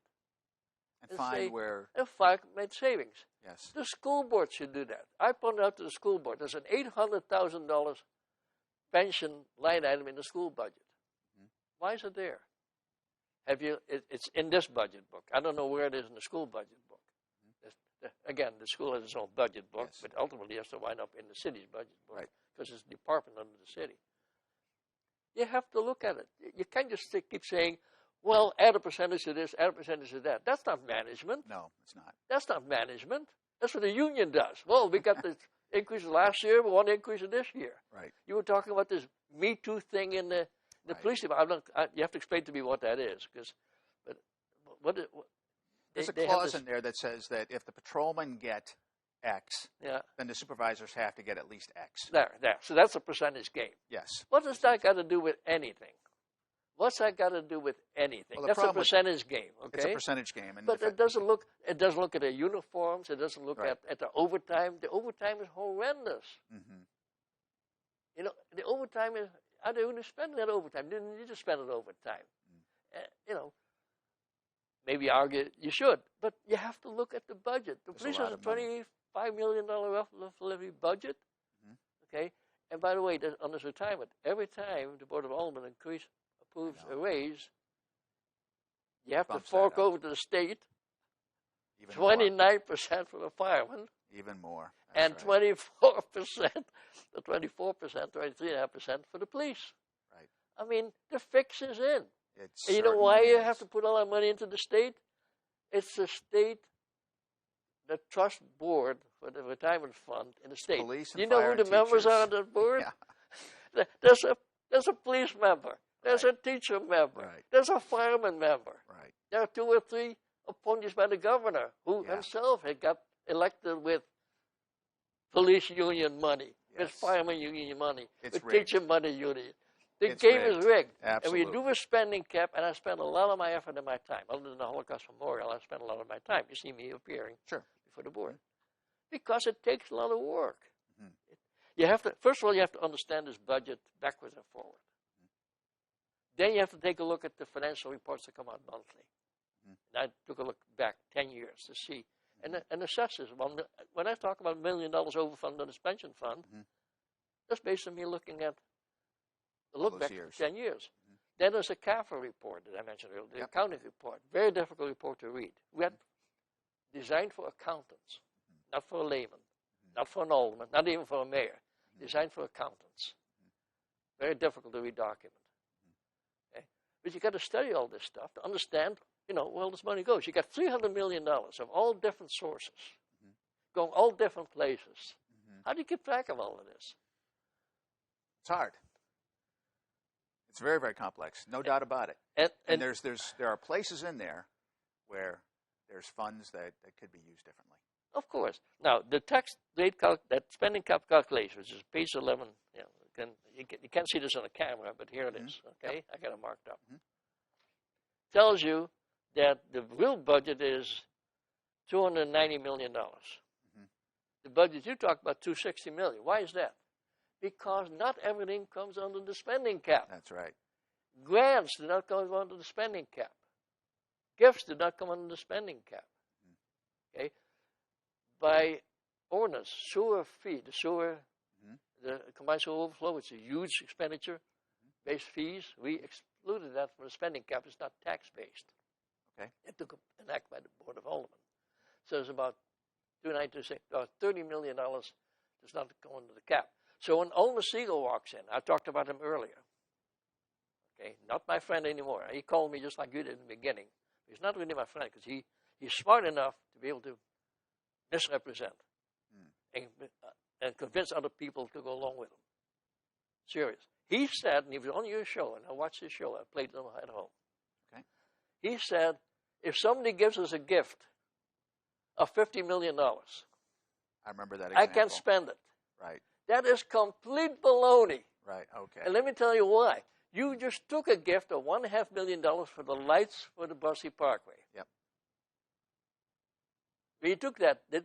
Speaker 2: And find where.
Speaker 3: And made savings.
Speaker 2: Yes.
Speaker 3: The school board should do that. I pointed out to the school board, there's an $800,000 pension line item in the school budget. Why is it there? It's in this budget book. I don't know where it is in the school budget book. Again, the school has its own budget book, but ultimately it has to wind up in the city's budget book because it's a department under the city. You have to look at it. You can't just keep saying, well, add a percentage to this, add a percentage to that. That's not management.
Speaker 2: No, it's not.
Speaker 3: That's not management. That's what the union does. Well, we got the increase last year, we want to increase it this year.
Speaker 2: Right.
Speaker 3: You were talking about this Me Too thing in the police department. You have to explain to me what that is, because
Speaker 2: there's a clause in there that says that if the patrolmen get X, then the supervisors have to get at least X.
Speaker 3: There. So that's a percentage game.
Speaker 2: Yes.
Speaker 3: What does that got to do with anything? What's that got to do with anything?
Speaker 2: Well, the
Speaker 3: That's a
Speaker 2: problem with-
Speaker 3: percentage game, okay?
Speaker 2: It's a percentage game. And
Speaker 3: But
Speaker 2: if
Speaker 3: it doesn't look at the uniforms. It doesn't look
Speaker 2: Right.
Speaker 3: at the overtime. The overtime is horrendous.
Speaker 2: Mhm.
Speaker 3: You know, the overtime is, how do you spend that overtime? You didn't need to spend it overtime. You know, maybe argue you should, but you have to look at the budget. The
Speaker 2: There's a
Speaker 3: police
Speaker 2: lot
Speaker 3: has a
Speaker 2: of money.
Speaker 3: $25 million levy budget,
Speaker 2: Mhm.
Speaker 3: okay? And by the way, on this retirement, every time the Board of Aldermen approves a raise, you have to
Speaker 2: Bumps that
Speaker 3: fork
Speaker 2: up.
Speaker 3: over to the state
Speaker 2: Even more.
Speaker 3: 29% for the firemen,
Speaker 2: Even more.
Speaker 3: and
Speaker 2: That's right.
Speaker 3: 24%, the 24%, 23.5% for the police.
Speaker 2: Right.
Speaker 3: I mean, the fix is in.
Speaker 2: It's
Speaker 3: And you know
Speaker 2: certainly
Speaker 3: why you
Speaker 2: is.
Speaker 3: have to put all that money into the state? It's the state, the trust board for the retirement fund in the state.
Speaker 2: Police and
Speaker 3: You know
Speaker 2: fire
Speaker 3: who the
Speaker 2: and
Speaker 3: members
Speaker 2: teachers.
Speaker 3: are on the board?
Speaker 2: Yeah.
Speaker 3: There's a police member. There's
Speaker 2: Right.
Speaker 3: a teacher member.
Speaker 2: Right.
Speaker 3: There's a fireman member.
Speaker 2: Right.
Speaker 3: There are 2 or 3 appointees by the governor who
Speaker 2: Yeah.
Speaker 3: himself had got elected with police union money, with
Speaker 2: Yes.
Speaker 3: fireman union money,
Speaker 2: It's
Speaker 3: with
Speaker 2: rigged.
Speaker 3: teacher money union. The
Speaker 2: It's
Speaker 3: game is rigged.
Speaker 2: Absolutely.
Speaker 3: And we do a spending cap, and I spend a lot of my effort and my time. Other than the Holocaust Memorial, I spend a lot of my time. You see me appearing
Speaker 2: Sure.
Speaker 3: before the board. Because it takes a lot of work.
Speaker 2: Mhm.
Speaker 3: You have to, first of all, you have to understand this budget backwards and forward. Then you have to take a look at the financial reports that come out monthly. And I took a look back 10 years to see, and assess this. When I talk about $1 million overfund on this pension fund, that's based on me looking at the
Speaker 2: All
Speaker 3: look
Speaker 2: those
Speaker 3: back
Speaker 2: years.
Speaker 3: for 10 years. Then there's a CAFA report that I mentioned earlier, the
Speaker 2: Yep.
Speaker 3: accounting report. Very difficult report to read. We had designed for accountants, not for a layman, not for an alderman, not even for a mayor. Designed for accountants. Very difficult to read document. Okay? But you got to study all this stuff to understand, you know, where all this money goes. You got $300 million of all different sources, going all different places. How do you keep track of all of this?
Speaker 2: It's hard. It's very, very complex. No doubt about it.
Speaker 3: And
Speaker 2: there are places in there where there's funds that could be used differently.
Speaker 3: of course. Now, the tax rate, that spending cap calculation, which is page 11, you can't see this on the camera, but here it is, okay? I got it marked up. Tells you that the real budget is $290 million. The budget you talk about, $260 million. Why is that? Because not everything comes under the spending cap.
Speaker 2: That's right.
Speaker 3: Grants do not come under the spending cap. Gifts do not come under the spending cap. Okay? By ordinance, sewer fee, the sewer, the combined sewer overflow, it's a huge expenditure-based fees. We excluded that from the spending cap. It's not tax-based.
Speaker 2: Okay.
Speaker 3: It took an act by the Board of Aldermen. So it's about $30 million does not go into the cap. So when Alderman Siegel walks in, I talked about him earlier. Okay, not my friend anymore. He called me just like you did in the beginning. He's not really my friend because he's smart enough to be able to misrepresent and convince other people to go along with him. Serious. He said, and he was on your show, and I watched his show. I played it at home.
Speaker 2: Okay.
Speaker 3: He said, if somebody gives us a gift of $50 million,
Speaker 2: I remember that
Speaker 3: I
Speaker 2: example.
Speaker 3: can't spend it.
Speaker 2: Right.
Speaker 3: That is complete baloney.
Speaker 2: Right. Okay.
Speaker 3: And let me tell you why. You just took a gift of $1.5 million for the lights for the Bussey Parkway.
Speaker 2: Yep.
Speaker 3: When you took that, did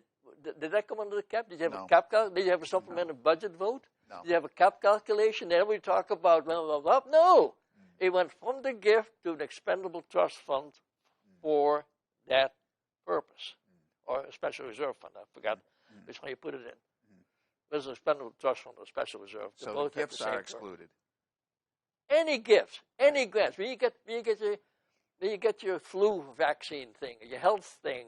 Speaker 3: that come under the cap? Did you have
Speaker 2: No.
Speaker 3: a cap? Did you have a supplemental budget vote?
Speaker 2: No.
Speaker 3: Did you have a cap calculation? Then we talk about blah, blah, blah. No. It went from the gift to an expendable trust fund for that purpose, or a special reserve fund. I forgot which one you put it in. There's an expendable trust fund or a special reserve. They
Speaker 2: So
Speaker 3: both
Speaker 2: the
Speaker 3: have
Speaker 2: gifts
Speaker 3: the same
Speaker 2: are
Speaker 3: purpose.
Speaker 2: excluded.
Speaker 3: Any gifts, any grants. When you get your flu vaccine thing, or your health thing,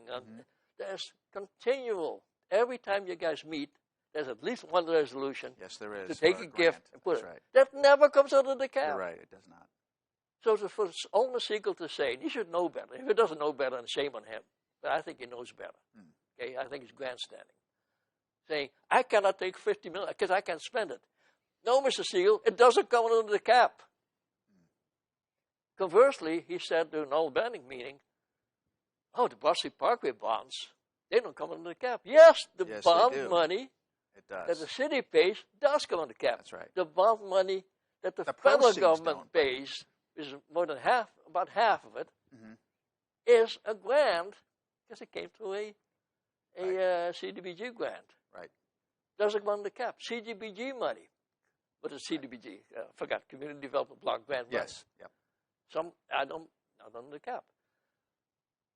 Speaker 3: there's continual. Every time you guys meet, there's at least one resolution
Speaker 2: Yes, there is.
Speaker 3: to take
Speaker 2: for
Speaker 3: a
Speaker 2: grant.
Speaker 3: gift and put
Speaker 2: That's
Speaker 3: it.
Speaker 2: right.
Speaker 3: That never comes under the cap.
Speaker 2: You're right. It does not.
Speaker 3: So for Alderman Siegel to say, and he should know better. If he doesn't know better, then shame on him. But I think he knows better. Okay, I think he's grandstanding. Saying, I cannot take $50 million because I can't spend it. No, Mr. Siegel, it doesn't come under the cap. Conversely, he said to an old banning meeting, oh, the Bussey Parkway bonds, they don't come under the cap. Yes, the
Speaker 2: Yes, they
Speaker 3: bond
Speaker 2: do.
Speaker 3: money
Speaker 2: It does.
Speaker 3: that the city pays does come under the cap.
Speaker 2: That's right.
Speaker 3: The bond money that the
Speaker 2: The
Speaker 3: federal
Speaker 2: proceeds
Speaker 3: government
Speaker 2: don't, but-
Speaker 3: pays which is more than half, about half of it,
Speaker 2: Mm-hmm.
Speaker 3: is a grant because it came through a CDBG grant.
Speaker 2: Right.
Speaker 3: Doesn't go under the cap. CDBG money. What is CDBG? Forgot. Community Development Block Grant money.
Speaker 2: Yes. Yep.
Speaker 3: Some, not under the cap.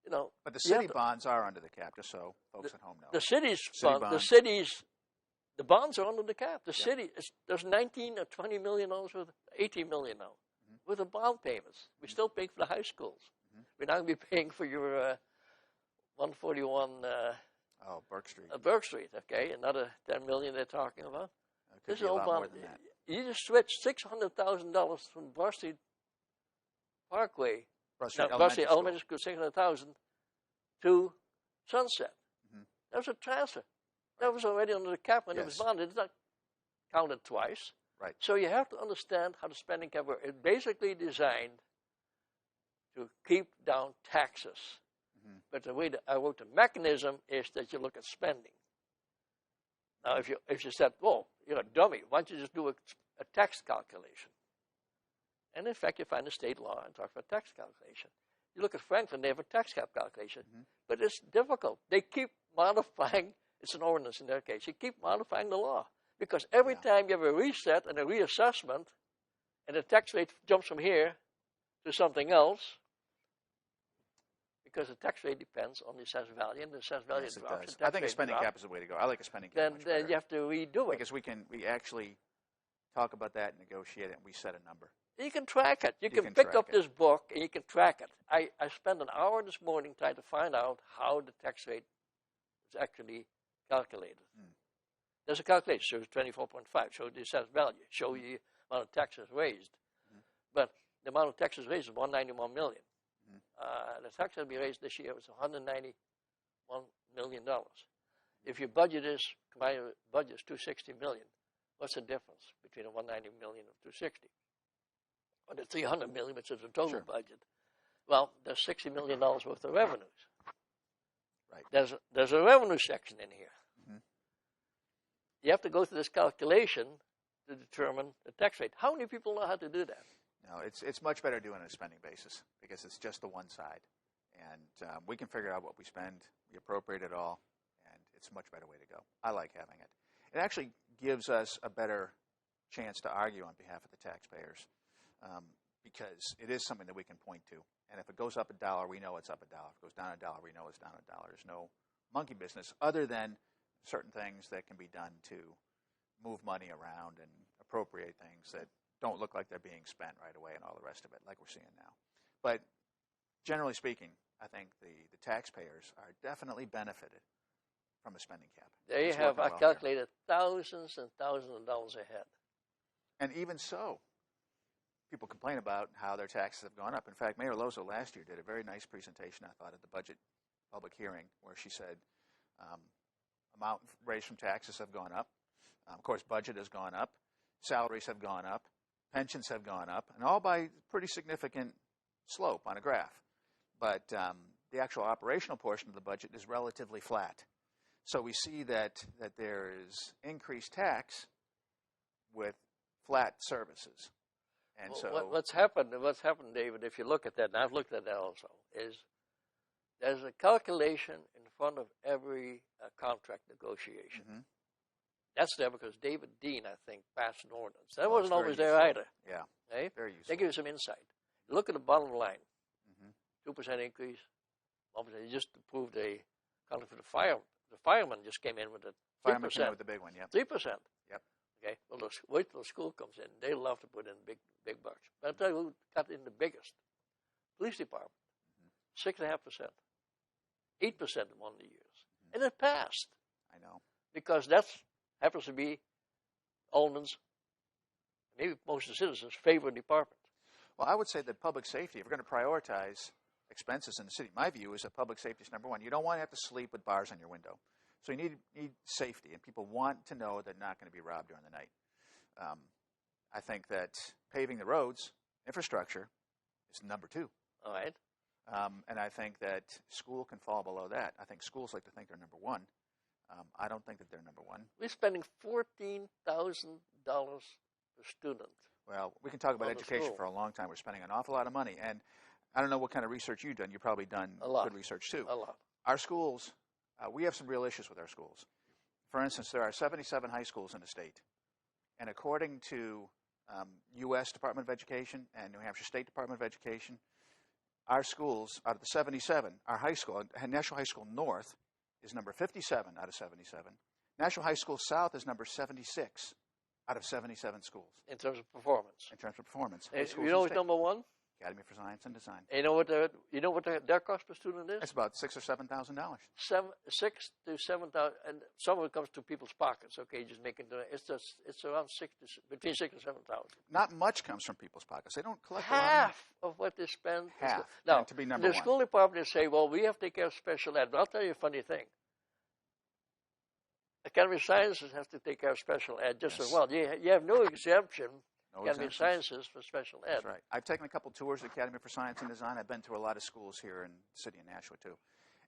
Speaker 3: You know.
Speaker 2: But the city bonds are under the cap, just so folks at home know.
Speaker 3: The city's
Speaker 2: City
Speaker 3: bond,
Speaker 2: bonds.
Speaker 3: the bonds are under the cap. The city, there's 19 or 20 million dollars worth, 18 million now, worth of bond payments. We're still paying for the high schools. We're not going to be paying for your 141
Speaker 2: Burke Street.
Speaker 3: Burke Street. Okay, another 10 million they're talking about.
Speaker 2: Could
Speaker 3: This
Speaker 2: be
Speaker 3: is
Speaker 2: a
Speaker 3: all
Speaker 2: lot
Speaker 3: bond.
Speaker 2: more than that.
Speaker 3: You just switched $600,000 from Varsity Parkway, Varsity Elementary School, 600,000 to Sunset. That was a transfer. That was already under the cap when it was bonded. It's not counted twice.
Speaker 2: Right.
Speaker 3: So you have to understand how the spending cap works. It's basically designed to keep down taxes. But the way that I wrote the mechanism is that you look at spending. Now, if you said, "Well, you're a dummy," why don't you just do a tax calculation? And in fact, you find a state law and talk about tax calculation. You look at Franklin; they have a tax cap calculation, but it's difficult. They keep modifying. It's an ordinance in their case. You keep modifying the law because every time you have a reset and a reassessment, and the tax rate jumps from here to something else, because the tax rate depends on the assessed value, and the assessed value
Speaker 2: Yes, it
Speaker 3: drops.
Speaker 2: does. I think a spending cap is the way to go. I like a spending cap much better.
Speaker 3: Then you have to redo it.
Speaker 2: Because we actually talk about that, negotiate it, and we set a number.
Speaker 3: You can track it. You can
Speaker 2: can
Speaker 3: pick
Speaker 2: track
Speaker 3: up
Speaker 2: it.
Speaker 3: this book and you can track it. I spent an hour this morning trying to find out how the tax rate is actually calculated. There's a calculation, shows 24.5, shows the assessed value, shows you the amount of taxes raised. But the amount of taxes raised is $191 million. The tax that will be raised this year was $191 million. If your budget is, combined budget is $260 million, what's the difference between a $190 million and $260? Or the $300 million, which is the total budget? Well, there's $60 million worth of revenues.
Speaker 2: Right.
Speaker 3: There's a revenue section in here. You have to go through this calculation to determine the tax rate. How many people know how to do that?
Speaker 2: No, it's much better doing it on a spending basis because it's just the one side. And we can figure out what we spend, we appropriate it all, and it's a much better way to go. I like having it. It actually gives us a better chance to argue on behalf of the taxpayers because it is something that we can point to. And if it goes up $1, we know it's up $1. If it goes down $1, we know it's down $1. There's no monkey business other than certain things that can be done to move money around and appropriate things that don't look like they're being spent right away and all the rest of it, like we're seeing now. But generally speaking, I think the taxpayers are definitely benefited from a spending cap.
Speaker 3: There you have, I calculated thousands and thousands of dollars ahead.
Speaker 2: And even so, people complain about how their taxes have gone up. In fact, Mayor Lozo last year did a very nice presentation, I thought, at the budget public hearing, where she said amount raised from taxes have gone up. Of course, budget has gone up. Salaries have gone up. Pensions have gone up, and all by pretty significant slope on a graph. But the actual operational portion of the budget is relatively flat. So we see that there is increased tax with flat services. And so
Speaker 3: what's happened, David, if you look at that, and I've looked at that also, is there's a calculation in front of every contract negotiation. That's there because David Dean, I think, passed an ordinance. That wasn't always there either.
Speaker 2: Yeah,
Speaker 3: right?
Speaker 2: Very useful.
Speaker 3: They give you some insight. Look at the bottom line. 2% increase. 1%. You just approved a contract for the fire. The fireman just came in with a 3%.
Speaker 2: Fireman came in with the big one,
Speaker 3: 3%.
Speaker 2: Yep.
Speaker 3: Okay. Well, wait till the school comes in. They love to put in big bucks. But I'll tell you who got in the biggest. Police department. 6.5%. 8% in one of the years. And it passed.
Speaker 2: I know.
Speaker 3: Because that happens to be Alderman's, maybe most of the citizens' favorite department.
Speaker 2: Well, I would say that public safety, if we're going to prioritize expenses in the city, my view is that public safety is number one. You don't want to have to sleep with bars on your window. So you need safety, and people want to know they're not going to be robbed during the night. I think that paving the roads, infrastructure, is number two.
Speaker 3: All right.
Speaker 2: And I think that school can fall below that. I think schools like to think they're number one. I don't think that they're number one.
Speaker 3: We're spending $14,000 per student.
Speaker 2: Well, we can talk about
Speaker 3: on the
Speaker 2: education
Speaker 3: school.
Speaker 2: for a long time. We're spending an awful lot of money. And I don't know what kind of research you've done. You've probably done
Speaker 3: A lot.
Speaker 2: good research, too.
Speaker 3: A lot.
Speaker 2: Our schools, we have some real issues with our schools. For instance, there are 77 high schools in the state. And according to U.S. Department of Education and New Hampshire State Department of Education, our schools, out of the 77, our high school, National High School North, is number 57 out of 77. National High School South is number 76 out of 77 schools.
Speaker 3: In terms of performance.
Speaker 2: In terms of performance.
Speaker 3: You know what's number one?
Speaker 2: Academy for Science and Design.
Speaker 3: And you know what their cost per student is?
Speaker 2: It's about $6,000 or $7,000.
Speaker 3: $6,000 to $7,000, and some of it comes to people's pockets. Okay, just making it's around between $6,000 and $7,000.
Speaker 2: Not much comes from people's pockets. They don't collect
Speaker 3: half of what they spend.
Speaker 2: Half.
Speaker 3: Now,
Speaker 2: and to be number
Speaker 3: the
Speaker 2: one.
Speaker 3: school department say, "Well, we have to take care of special ed." But I'll tell you a funny thing. Academy of Sciences has to take care of special ed just as well. You have no exemption.
Speaker 2: No
Speaker 3: Academy of
Speaker 2: exemptions.
Speaker 3: Sciences for special ed.
Speaker 2: That's right. I've taken a couple tours of the Academy for Science and Design. I've been to a lot of schools here in the city of Nashua, too.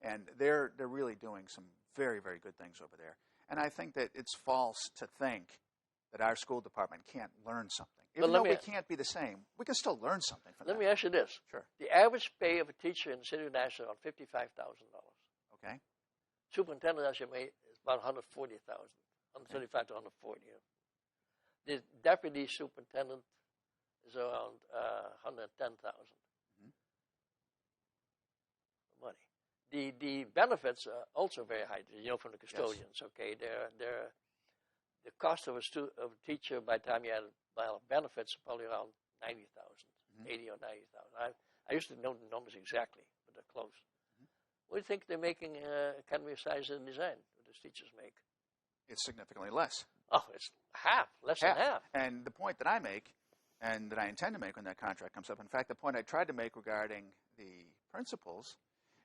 Speaker 2: And they're really doing some very, very good things over there. And I think that it's false to think that our school department can't learn something. Even though we can't be the same, we can still learn something from
Speaker 3: Let
Speaker 2: them.
Speaker 3: me ask you this.
Speaker 2: Sure.
Speaker 3: The average pay of a teacher in the city of Nashua is around $55,000.
Speaker 2: Okay.
Speaker 3: Superintendent actually made about $140,000, $135 to $140,000. The deputy superintendent is around $110,000. Money. The benefits are also very high. You know, from the custodians. Yes. Okay, the cost of a teacher by the time you add benefits probably around $90,000, $80,000 or $90,000. I used to know the numbers exactly, but they're close. What do you think they're making Academy of Science and Design? What does teachers make?
Speaker 2: It's significantly less.
Speaker 3: Oh, it's half, less than half.
Speaker 2: And the point that I make, and that I intend to make when that contract comes up, in fact, the point I tried to make regarding the principals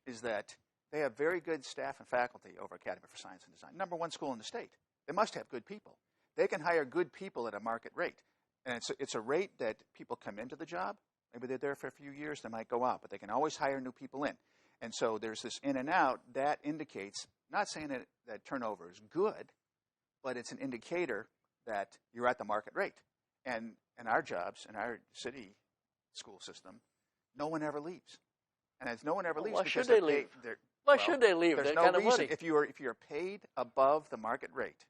Speaker 2: is that they have very good staff and faculty over Academy for Science and Design. Number one school in the state. They must have good people. They can hire good people at a market rate. And it's a rate that people come into the job. Maybe they're there for a few years. They might go out. But they can always hire new people in. And so there's this in and out. That indicates, not saying that turnover is good, but it's an indicator that you're at the market rate. And in our jobs, in our city school system, no one ever leaves. And as no one ever leaves,
Speaker 3: why
Speaker 2: because
Speaker 3: should they leave? Why should they leave?
Speaker 2: There's no reason. If you're paid above the market rate,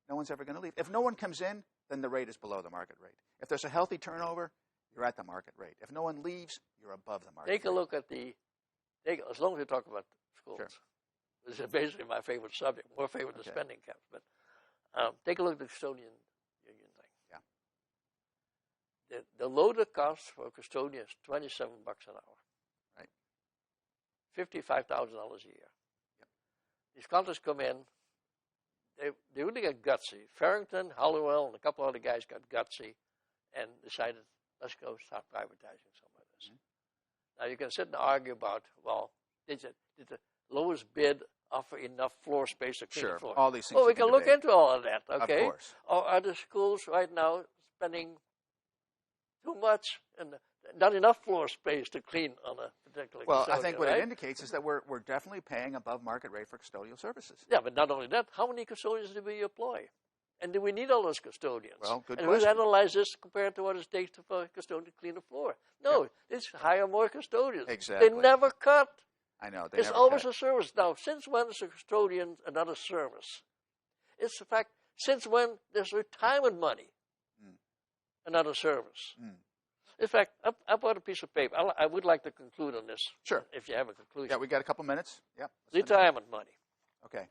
Speaker 2: no one's ever going to leave. If no one comes in, then the rate is below the market rate. If there's a healthy turnover, you're at the market rate. If no one leaves, you're above the market rate.
Speaker 3: Take a look at as long as we talk about schools.
Speaker 2: Sure.
Speaker 3: This is basically my favorite subject, more favorite than spending caps. But take a look at the custodian union thing.
Speaker 2: Yeah.
Speaker 3: The loaded cost for a custodian is $27 an hour.
Speaker 2: Right.
Speaker 3: $55,000 a year.
Speaker 2: Yep.
Speaker 3: These contracts come in. They really got gutsy. Farrington, Hollowell, and a couple other guys got gutsy and decided, let's go start privatizing some of this. Now, you can sit and argue about, well, did the lowest bid offer enough floor space to clean the floor?
Speaker 2: All these things.
Speaker 3: Well, we can look into all of that, okay?
Speaker 2: Of course.
Speaker 3: Or are the schools right now spending too much and not enough floor space to clean on a particular
Speaker 2: Well,
Speaker 3: custodian,
Speaker 2: I think what
Speaker 3: right?
Speaker 2: it indicates is that we're definitely paying above market rate for custodial services.
Speaker 3: Yeah, but not only that, how many custodians do we employ? And do we need all those custodians?
Speaker 2: Well, good
Speaker 3: and
Speaker 2: question.
Speaker 3: we analyze this compared to what it takes for a custodian to clean the floor. No, it's hire more custodians.
Speaker 2: Exactly.
Speaker 3: They never cut.
Speaker 2: I know.
Speaker 3: It's always a service. Now, since when is a custodian another service? It's the fact, since when there's retirement money, another service. In fact, I brought a piece of paper. I would like to conclude on this.
Speaker 2: Sure.
Speaker 3: If you have a conclusion.
Speaker 2: Yeah, we got a couple minutes. Yep.
Speaker 3: Retirement money.
Speaker 2: Okay.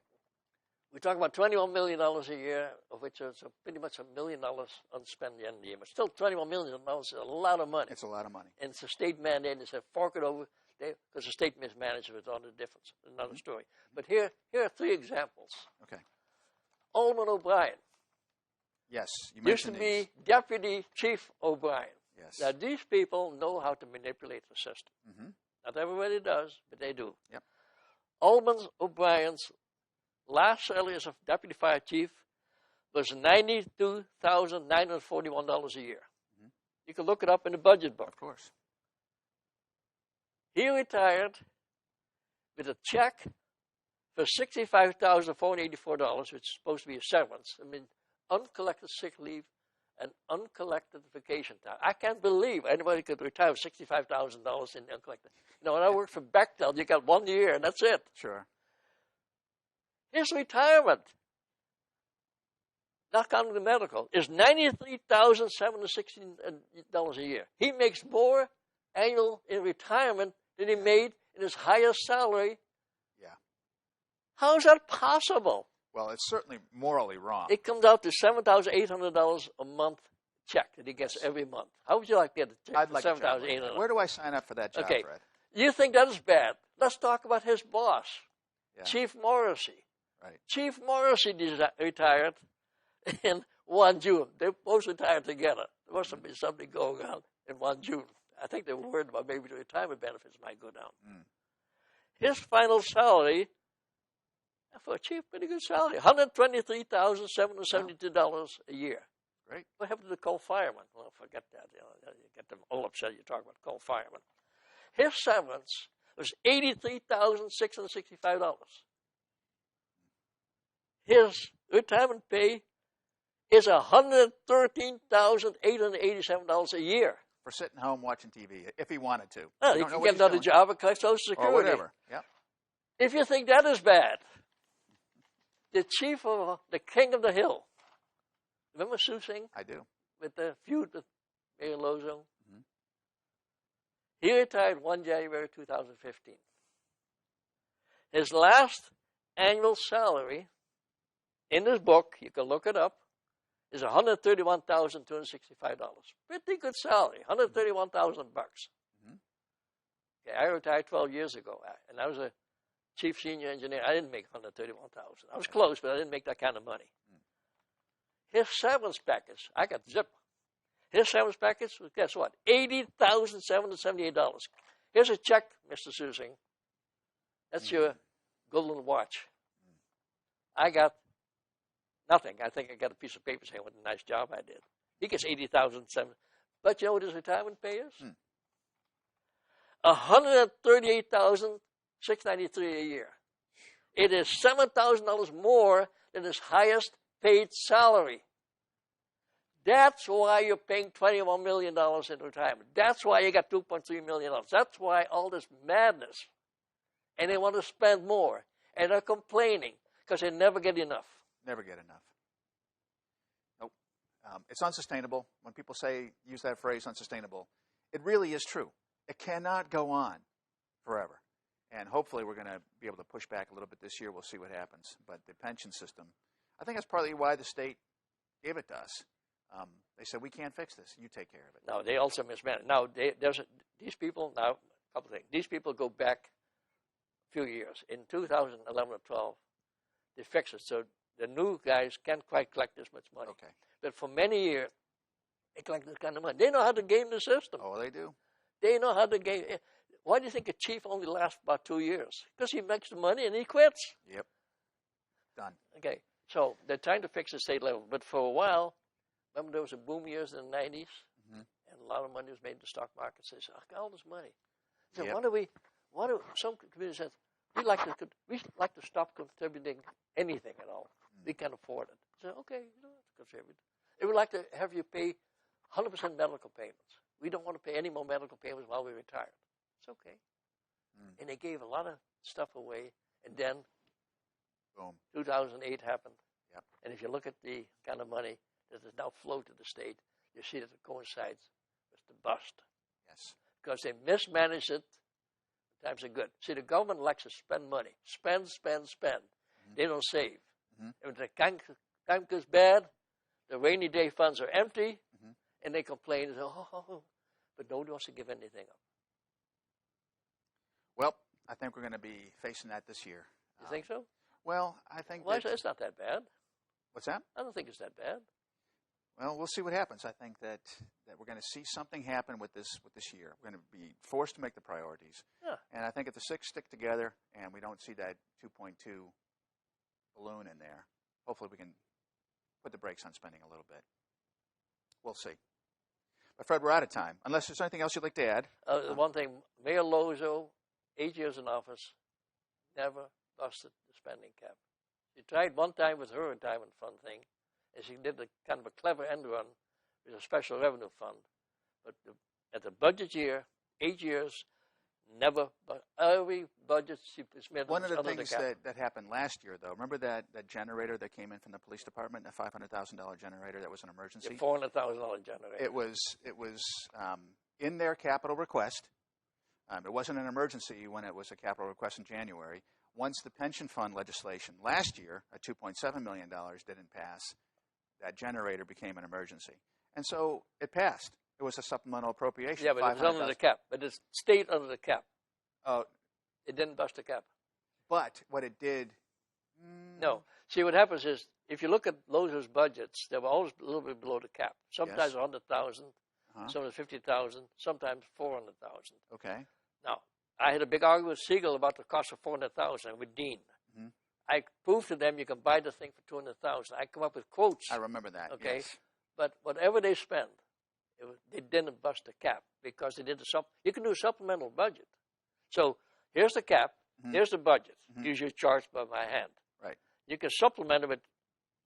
Speaker 3: We talk about $21 million a year, of which there's pretty much $1 million unspent at the end of the year. But still, $21 million is a lot of money.
Speaker 2: It's a lot of money.
Speaker 3: And it's a state mandate. They said, fork it over, because the state mismanages it on the difference. Another story. But here are three examples.
Speaker 2: Okay.
Speaker 3: Alderman O'Brien.
Speaker 2: Yes, you
Speaker 3: Used to
Speaker 2: mentioned
Speaker 3: be
Speaker 2: these.
Speaker 3: Deputy Chief O'Brien.
Speaker 2: Yes.
Speaker 3: Now, these people know how to manipulate the system. Not everybody does, but they do.
Speaker 2: Yep.
Speaker 3: Alderman O'Brien's last salary as a deputy fire chief was $92,941 a year. You can look it up in the budget book.
Speaker 2: Of course.
Speaker 3: He retired with a check for $65,484, which is supposed to be a severance. I mean, uncollected sick leave an uncollected vacation time. I can't believe anybody could retire with $65,000 in uncollected. You know, when I worked for Bechtel, you got 1 year and that's it.
Speaker 2: Sure.
Speaker 3: His retirement, not counting the medical, is $93,716 a year. He makes more annual in retirement than he made in his highest salary.
Speaker 2: Yeah.
Speaker 3: How is that possible?
Speaker 2: Well, it's certainly morally wrong.
Speaker 3: It comes out to $7,800 a month check that he gets every month. How would you like to get a check
Speaker 2: I'd
Speaker 3: for
Speaker 2: like a job like that.
Speaker 3: $7,800?
Speaker 2: Where do I sign up for that job,
Speaker 3: Okay.
Speaker 2: Fred?
Speaker 3: You think that is bad? Let's talk about his boss,
Speaker 2: Yeah.
Speaker 3: Chief Morrissey.
Speaker 2: Right.
Speaker 3: Chief Morrissey retired in 1 June. They both retired together. There must have been something going on in 1 June. I think they were worried about maybe the retirement benefits might go down. His final salary, for a chief, pretty good salary, $123,772 a year.
Speaker 2: Great.
Speaker 3: What happened to the coal fireman? Well, forget that. You get them all upset. You talk about coal fireman. His severance was $83,665. His retirement pay is $113,887 a year.
Speaker 2: For sitting home watching TV, if he wanted to.
Speaker 3: Well, he
Speaker 2: Don't know
Speaker 3: can
Speaker 2: what
Speaker 3: get
Speaker 2: he's
Speaker 3: another
Speaker 2: doing.
Speaker 3: job and collect Social Security.
Speaker 2: Or whatever. Yep.
Speaker 3: If you think that is bad, the chief of the King of the Hill, remember Sioux Sing?
Speaker 2: I do.
Speaker 3: With the feud with Mayor Lozo? He retired 1 January 2015. His last annual salary, in his book, you can look it up, is $131,265. Pretty good salary, $131,000 bucks. Okay, I retired 12 years ago, and I was a chief senior engineer. I didn't make $131,000. I was close, but I didn't make that kind of money. His severance package, I got zip. His severance package was, guess what, $80,778. Here's a check, Mr. Susing. That's your golden watch. I got nothing. I think I got a piece of paper saying what a nice job I did. He gets $80,700. But you know what his retirement pay is? $138,693 a year. It is $7,000 more than his highest paid salary. That's why you're paying $21 million in retirement. That's why you got $2.3 million. That's why all this madness. And they want to spend more. And they're complaining because they never get enough.
Speaker 2: Never get enough. Nope. It's unsustainable. When people use that phrase, unsustainable, it really is true. It cannot go on forever. And hopefully we're going to be able to push back a little bit this year. We'll see what happens. But the pension system, I think that's partly why the state gave it to us. They said, we can't fix this. You take care of it.
Speaker 3: No, they also mismanaged. Now, these people, a couple things. These people go back a few years. In 2011 or 12, they fixed it. So the new guys can't quite collect this much money.
Speaker 2: Okay.
Speaker 3: But for many years, they collect this kind of money. They know how to game the system.
Speaker 2: Oh, they do.
Speaker 3: They know how to game. Why do you think a chief only lasts about 2 years? Because he makes the money and he quits.
Speaker 2: Yep. Done.
Speaker 3: Okay. So they're trying to fix the state level. But for a while, remember there was a boom years in the 90s? And a lot of money was made in the stock market. So they said, I got all this money. So some communities said, we'd like to stop contributing anything at all. We can't afford it. So, okay, you don't have to contribute. They would like to have you pay 100% medical payments. We don't want to pay any more medical payments while we're retired. It's okay. And they gave a lot of stuff away. And then,
Speaker 2: boom,
Speaker 3: 2008 happened.
Speaker 2: Yep. And
Speaker 3: if you look at the kind of money that has now flowed to the state, you see that it coincides with the bust.
Speaker 2: Yes.
Speaker 3: Because they mismanaged it. Times are good. See, the government likes to spend money. Spend. They don't save. And when the time goes bad, the rainy day funds are empty, and they complain and say, but nobody wants to give anything up.
Speaker 2: Well, I think we're going to be facing that this year.
Speaker 3: You think so?
Speaker 2: Well, I think
Speaker 3: it's not that bad.
Speaker 2: What's that?
Speaker 3: I don't think it's that bad.
Speaker 2: Well, we'll see what happens. I think that we're going to see something happen with this year. We're going to be forced to make the priorities.
Speaker 3: Yeah.
Speaker 2: And I think if the six stick together and we don't see that 2.2 balloon in there, hopefully we can put the brakes on spending a little bit. We'll see. But Fred, we're out of time. Unless there's anything else you'd like to add.
Speaker 3: One thing, Mayor Lozo, 8 years in office, never busted the spending cap. She tried one time with her retirement fund thing, and she did a kind of a clever end run with a special revenue fund. But at the budget year, 8 years, never, but every budget is made
Speaker 2: One of the
Speaker 3: under
Speaker 2: things
Speaker 3: the cap.
Speaker 2: that happened last year, though, remember that generator that came in from the police department, the $500,000 generator that was an emergency?
Speaker 3: The $400,000 generator.
Speaker 2: It was in their capital request. It wasn't an emergency when it was a capital request in January. Once the pension fund legislation last year, at $2.7 million, didn't pass, that generator became an emergency. And so it passed. It was a supplemental appropriation.
Speaker 3: Yeah, but it was under the cap. But it stayed under the cap.
Speaker 2: Oh,
Speaker 3: it didn't bust the cap.
Speaker 2: But what it did...
Speaker 3: No. See, what happens is, if you look at Lowe's budgets, they were always a little bit below the cap. Sometimes 100,000, sometimes 50,000, sometimes 400,000.
Speaker 2: Okay.
Speaker 3: Now, I had a big argument with Siegel about the cost of 400,000 with Dean.
Speaker 2: Mm-hmm.
Speaker 3: I proved to them you can buy the thing for 200,000. I come up with quotes.
Speaker 2: I remember that.
Speaker 3: Okay,
Speaker 2: yes.
Speaker 3: But whatever they spend, they didn't bust the cap because they did you can do a supplemental budget. So here's the cap, here's the budget, usually charged by my hand.
Speaker 2: Right.
Speaker 3: You can supplement it with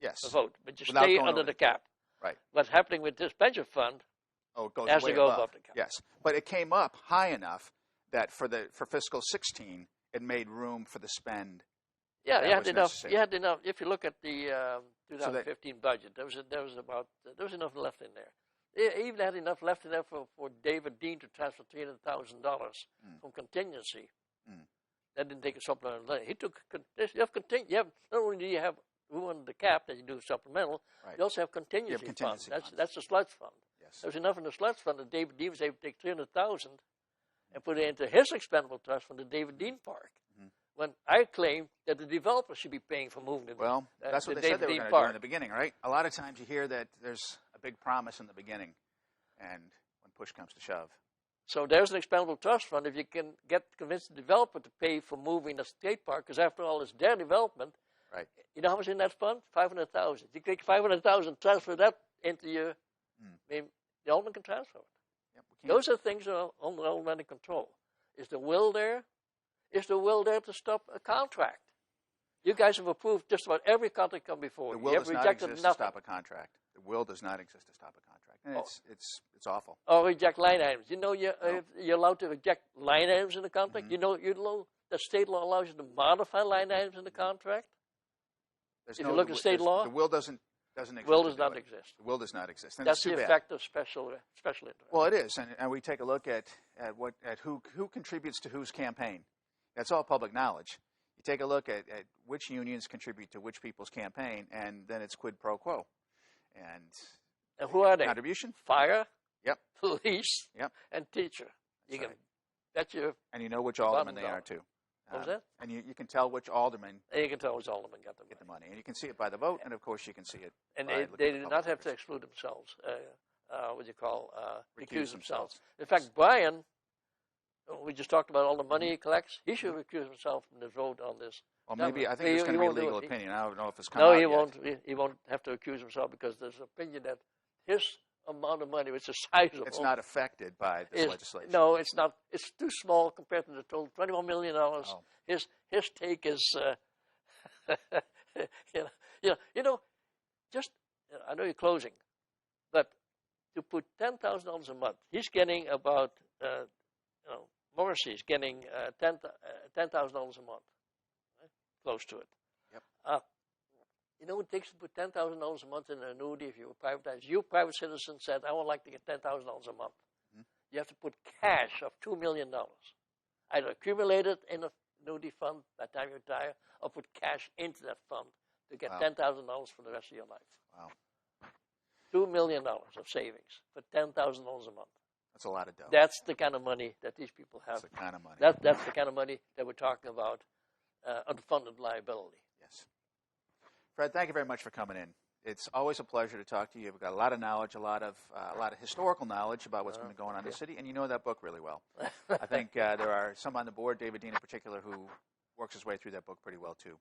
Speaker 2: a
Speaker 3: vote, but you stay under the cap.
Speaker 2: Right.
Speaker 3: What's happening with this pension fund?
Speaker 2: It goes
Speaker 3: has
Speaker 2: way
Speaker 3: to go
Speaker 2: above
Speaker 3: the cap.
Speaker 2: Yes, but it came up high enough that for fiscal 16, it made room for the spend.
Speaker 3: Yeah, you had enough.
Speaker 2: Necessary.
Speaker 3: You had enough. If you look at the 2015 budget, there was enough left in there. They even had enough left in there for David Dean to transfer $300,000 from contingency. That didn't take a supplemental. He took not only do you have room under the cap that you do supplemental, you also have contingency, funds. That's the sludge fund.
Speaker 2: Yes.
Speaker 3: There was enough in the sludge fund that David Dean was able to take $300,000 and put it into his expendable trust from the David Dean Park. When I claim that the developer should be paying for moving it.
Speaker 2: Well, that's what they said they were going to do in the beginning, right? A lot of times you hear that there's a big promise in the beginning, and when push comes to shove.
Speaker 3: So there's an expendable trust fund. If you can convince the developer to pay for moving the state park, because after all, it's their development.
Speaker 2: Right.
Speaker 3: You know how much in that fund? $500,000. You take $500,000, transfer that into your. I mean, the alderman can transfer it.
Speaker 2: Yep,
Speaker 3: those are things that are under alderman control. Is the will there? Is the will there to stop a contract? You guys have approved just about every contract come before.
Speaker 2: The will does not exist to stop a contract. The will does not exist to stop a contract, and it's awful.
Speaker 3: Or reject line items. You know, you're allowed to reject line items in the contract. You know, the state law allows you to modify line items in the contract. If you look at state law,
Speaker 2: the will doesn't exist.
Speaker 3: Will does not exist.
Speaker 2: The will does not exist. And
Speaker 3: that's the effect of special interest.
Speaker 2: Well, it is, and we take a look at who contributes to whose campaign. That's all public knowledge. You take a look at which unions contribute to which people's campaign, and then it's quid pro quo. And
Speaker 3: who are they?
Speaker 2: Contribution?
Speaker 3: Fire.
Speaker 2: Yep.
Speaker 3: Police.
Speaker 2: Yep.
Speaker 3: And teacher.
Speaker 2: That's right.
Speaker 3: Bet you.
Speaker 2: And you know which alderman they are too.
Speaker 3: What was that?
Speaker 2: And you can tell which alderman.
Speaker 3: And you can tell which alderman got the
Speaker 2: money. And you can see it by the vote, and of course you can see it.
Speaker 3: And they do not have to exclude themselves. What do you call recuse themselves? In fact, Brian. We just talked about all the money he collects. He should recuse himself from the vote on this.
Speaker 2: Well, maybe I think it's going to be a legal opinion. I don't know if it's come out yet.
Speaker 3: No, he won't have to accuse himself because there's an opinion that his amount of money, which is sizable,
Speaker 2: it's not affected by this legislation.
Speaker 3: No, it's not. It's too small compared to the total $21 million. Oh. His take is, just I know you're closing, but to put $10,000 a month, he's getting about. Morrissey's getting $10,000 a month, right? Close to it.
Speaker 2: Yep.
Speaker 3: You know what it takes to put $10,000 a month in an annuity if you were privatized? You, private citizen, said, I would like to get $10,000 a month. You have to put cash of $2 million. Either accumulate it in an annuity fund by the time you retire, or put cash into that fund to get $10,000 for the rest of your life.
Speaker 2: Wow.
Speaker 3: $2 million of savings for $10,000 a month.
Speaker 2: That's a lot of dough.
Speaker 3: That's the kind of money that these people have.
Speaker 2: That's the kind of money.
Speaker 3: That's the kind of money that we're talking about, unfunded liability.
Speaker 2: Yes. Fred, thank you very much for coming in. It's always a pleasure to talk to you. You've got a lot of knowledge, a lot of historical knowledge about what's been going on in the city, and you know that book really well. I think there are some on the board, David Dean in particular, who works his way through that book pretty well too.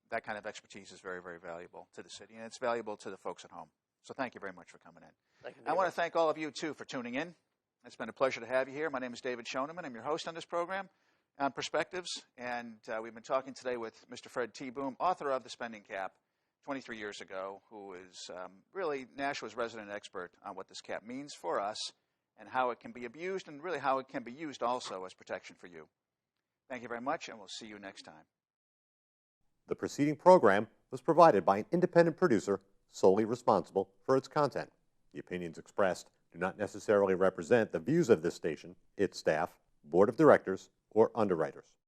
Speaker 2: That kind of expertise is very, very valuable to the city, and it's valuable to the folks at home. So thank you very much for coming in.
Speaker 3: Thank you.
Speaker 2: I want to thank all of you, too, for tuning in. It's been a pleasure to have you here. My name is David Schoeneman. I'm your host on this program on Perspectives, and we've been talking today with Mr. Fred Teeboom, author of The Spending Cap, 23 years ago, who is really Nashua's resident expert on what this cap means for us and how it can be abused, and really how it can be used also as protection for you. Thank you very much, and we'll see you next time.
Speaker 1: The preceding program was provided by an independent producer solely responsible for its content. The opinions expressed do not necessarily represent the views of this station, its staff, board of directors, or underwriters.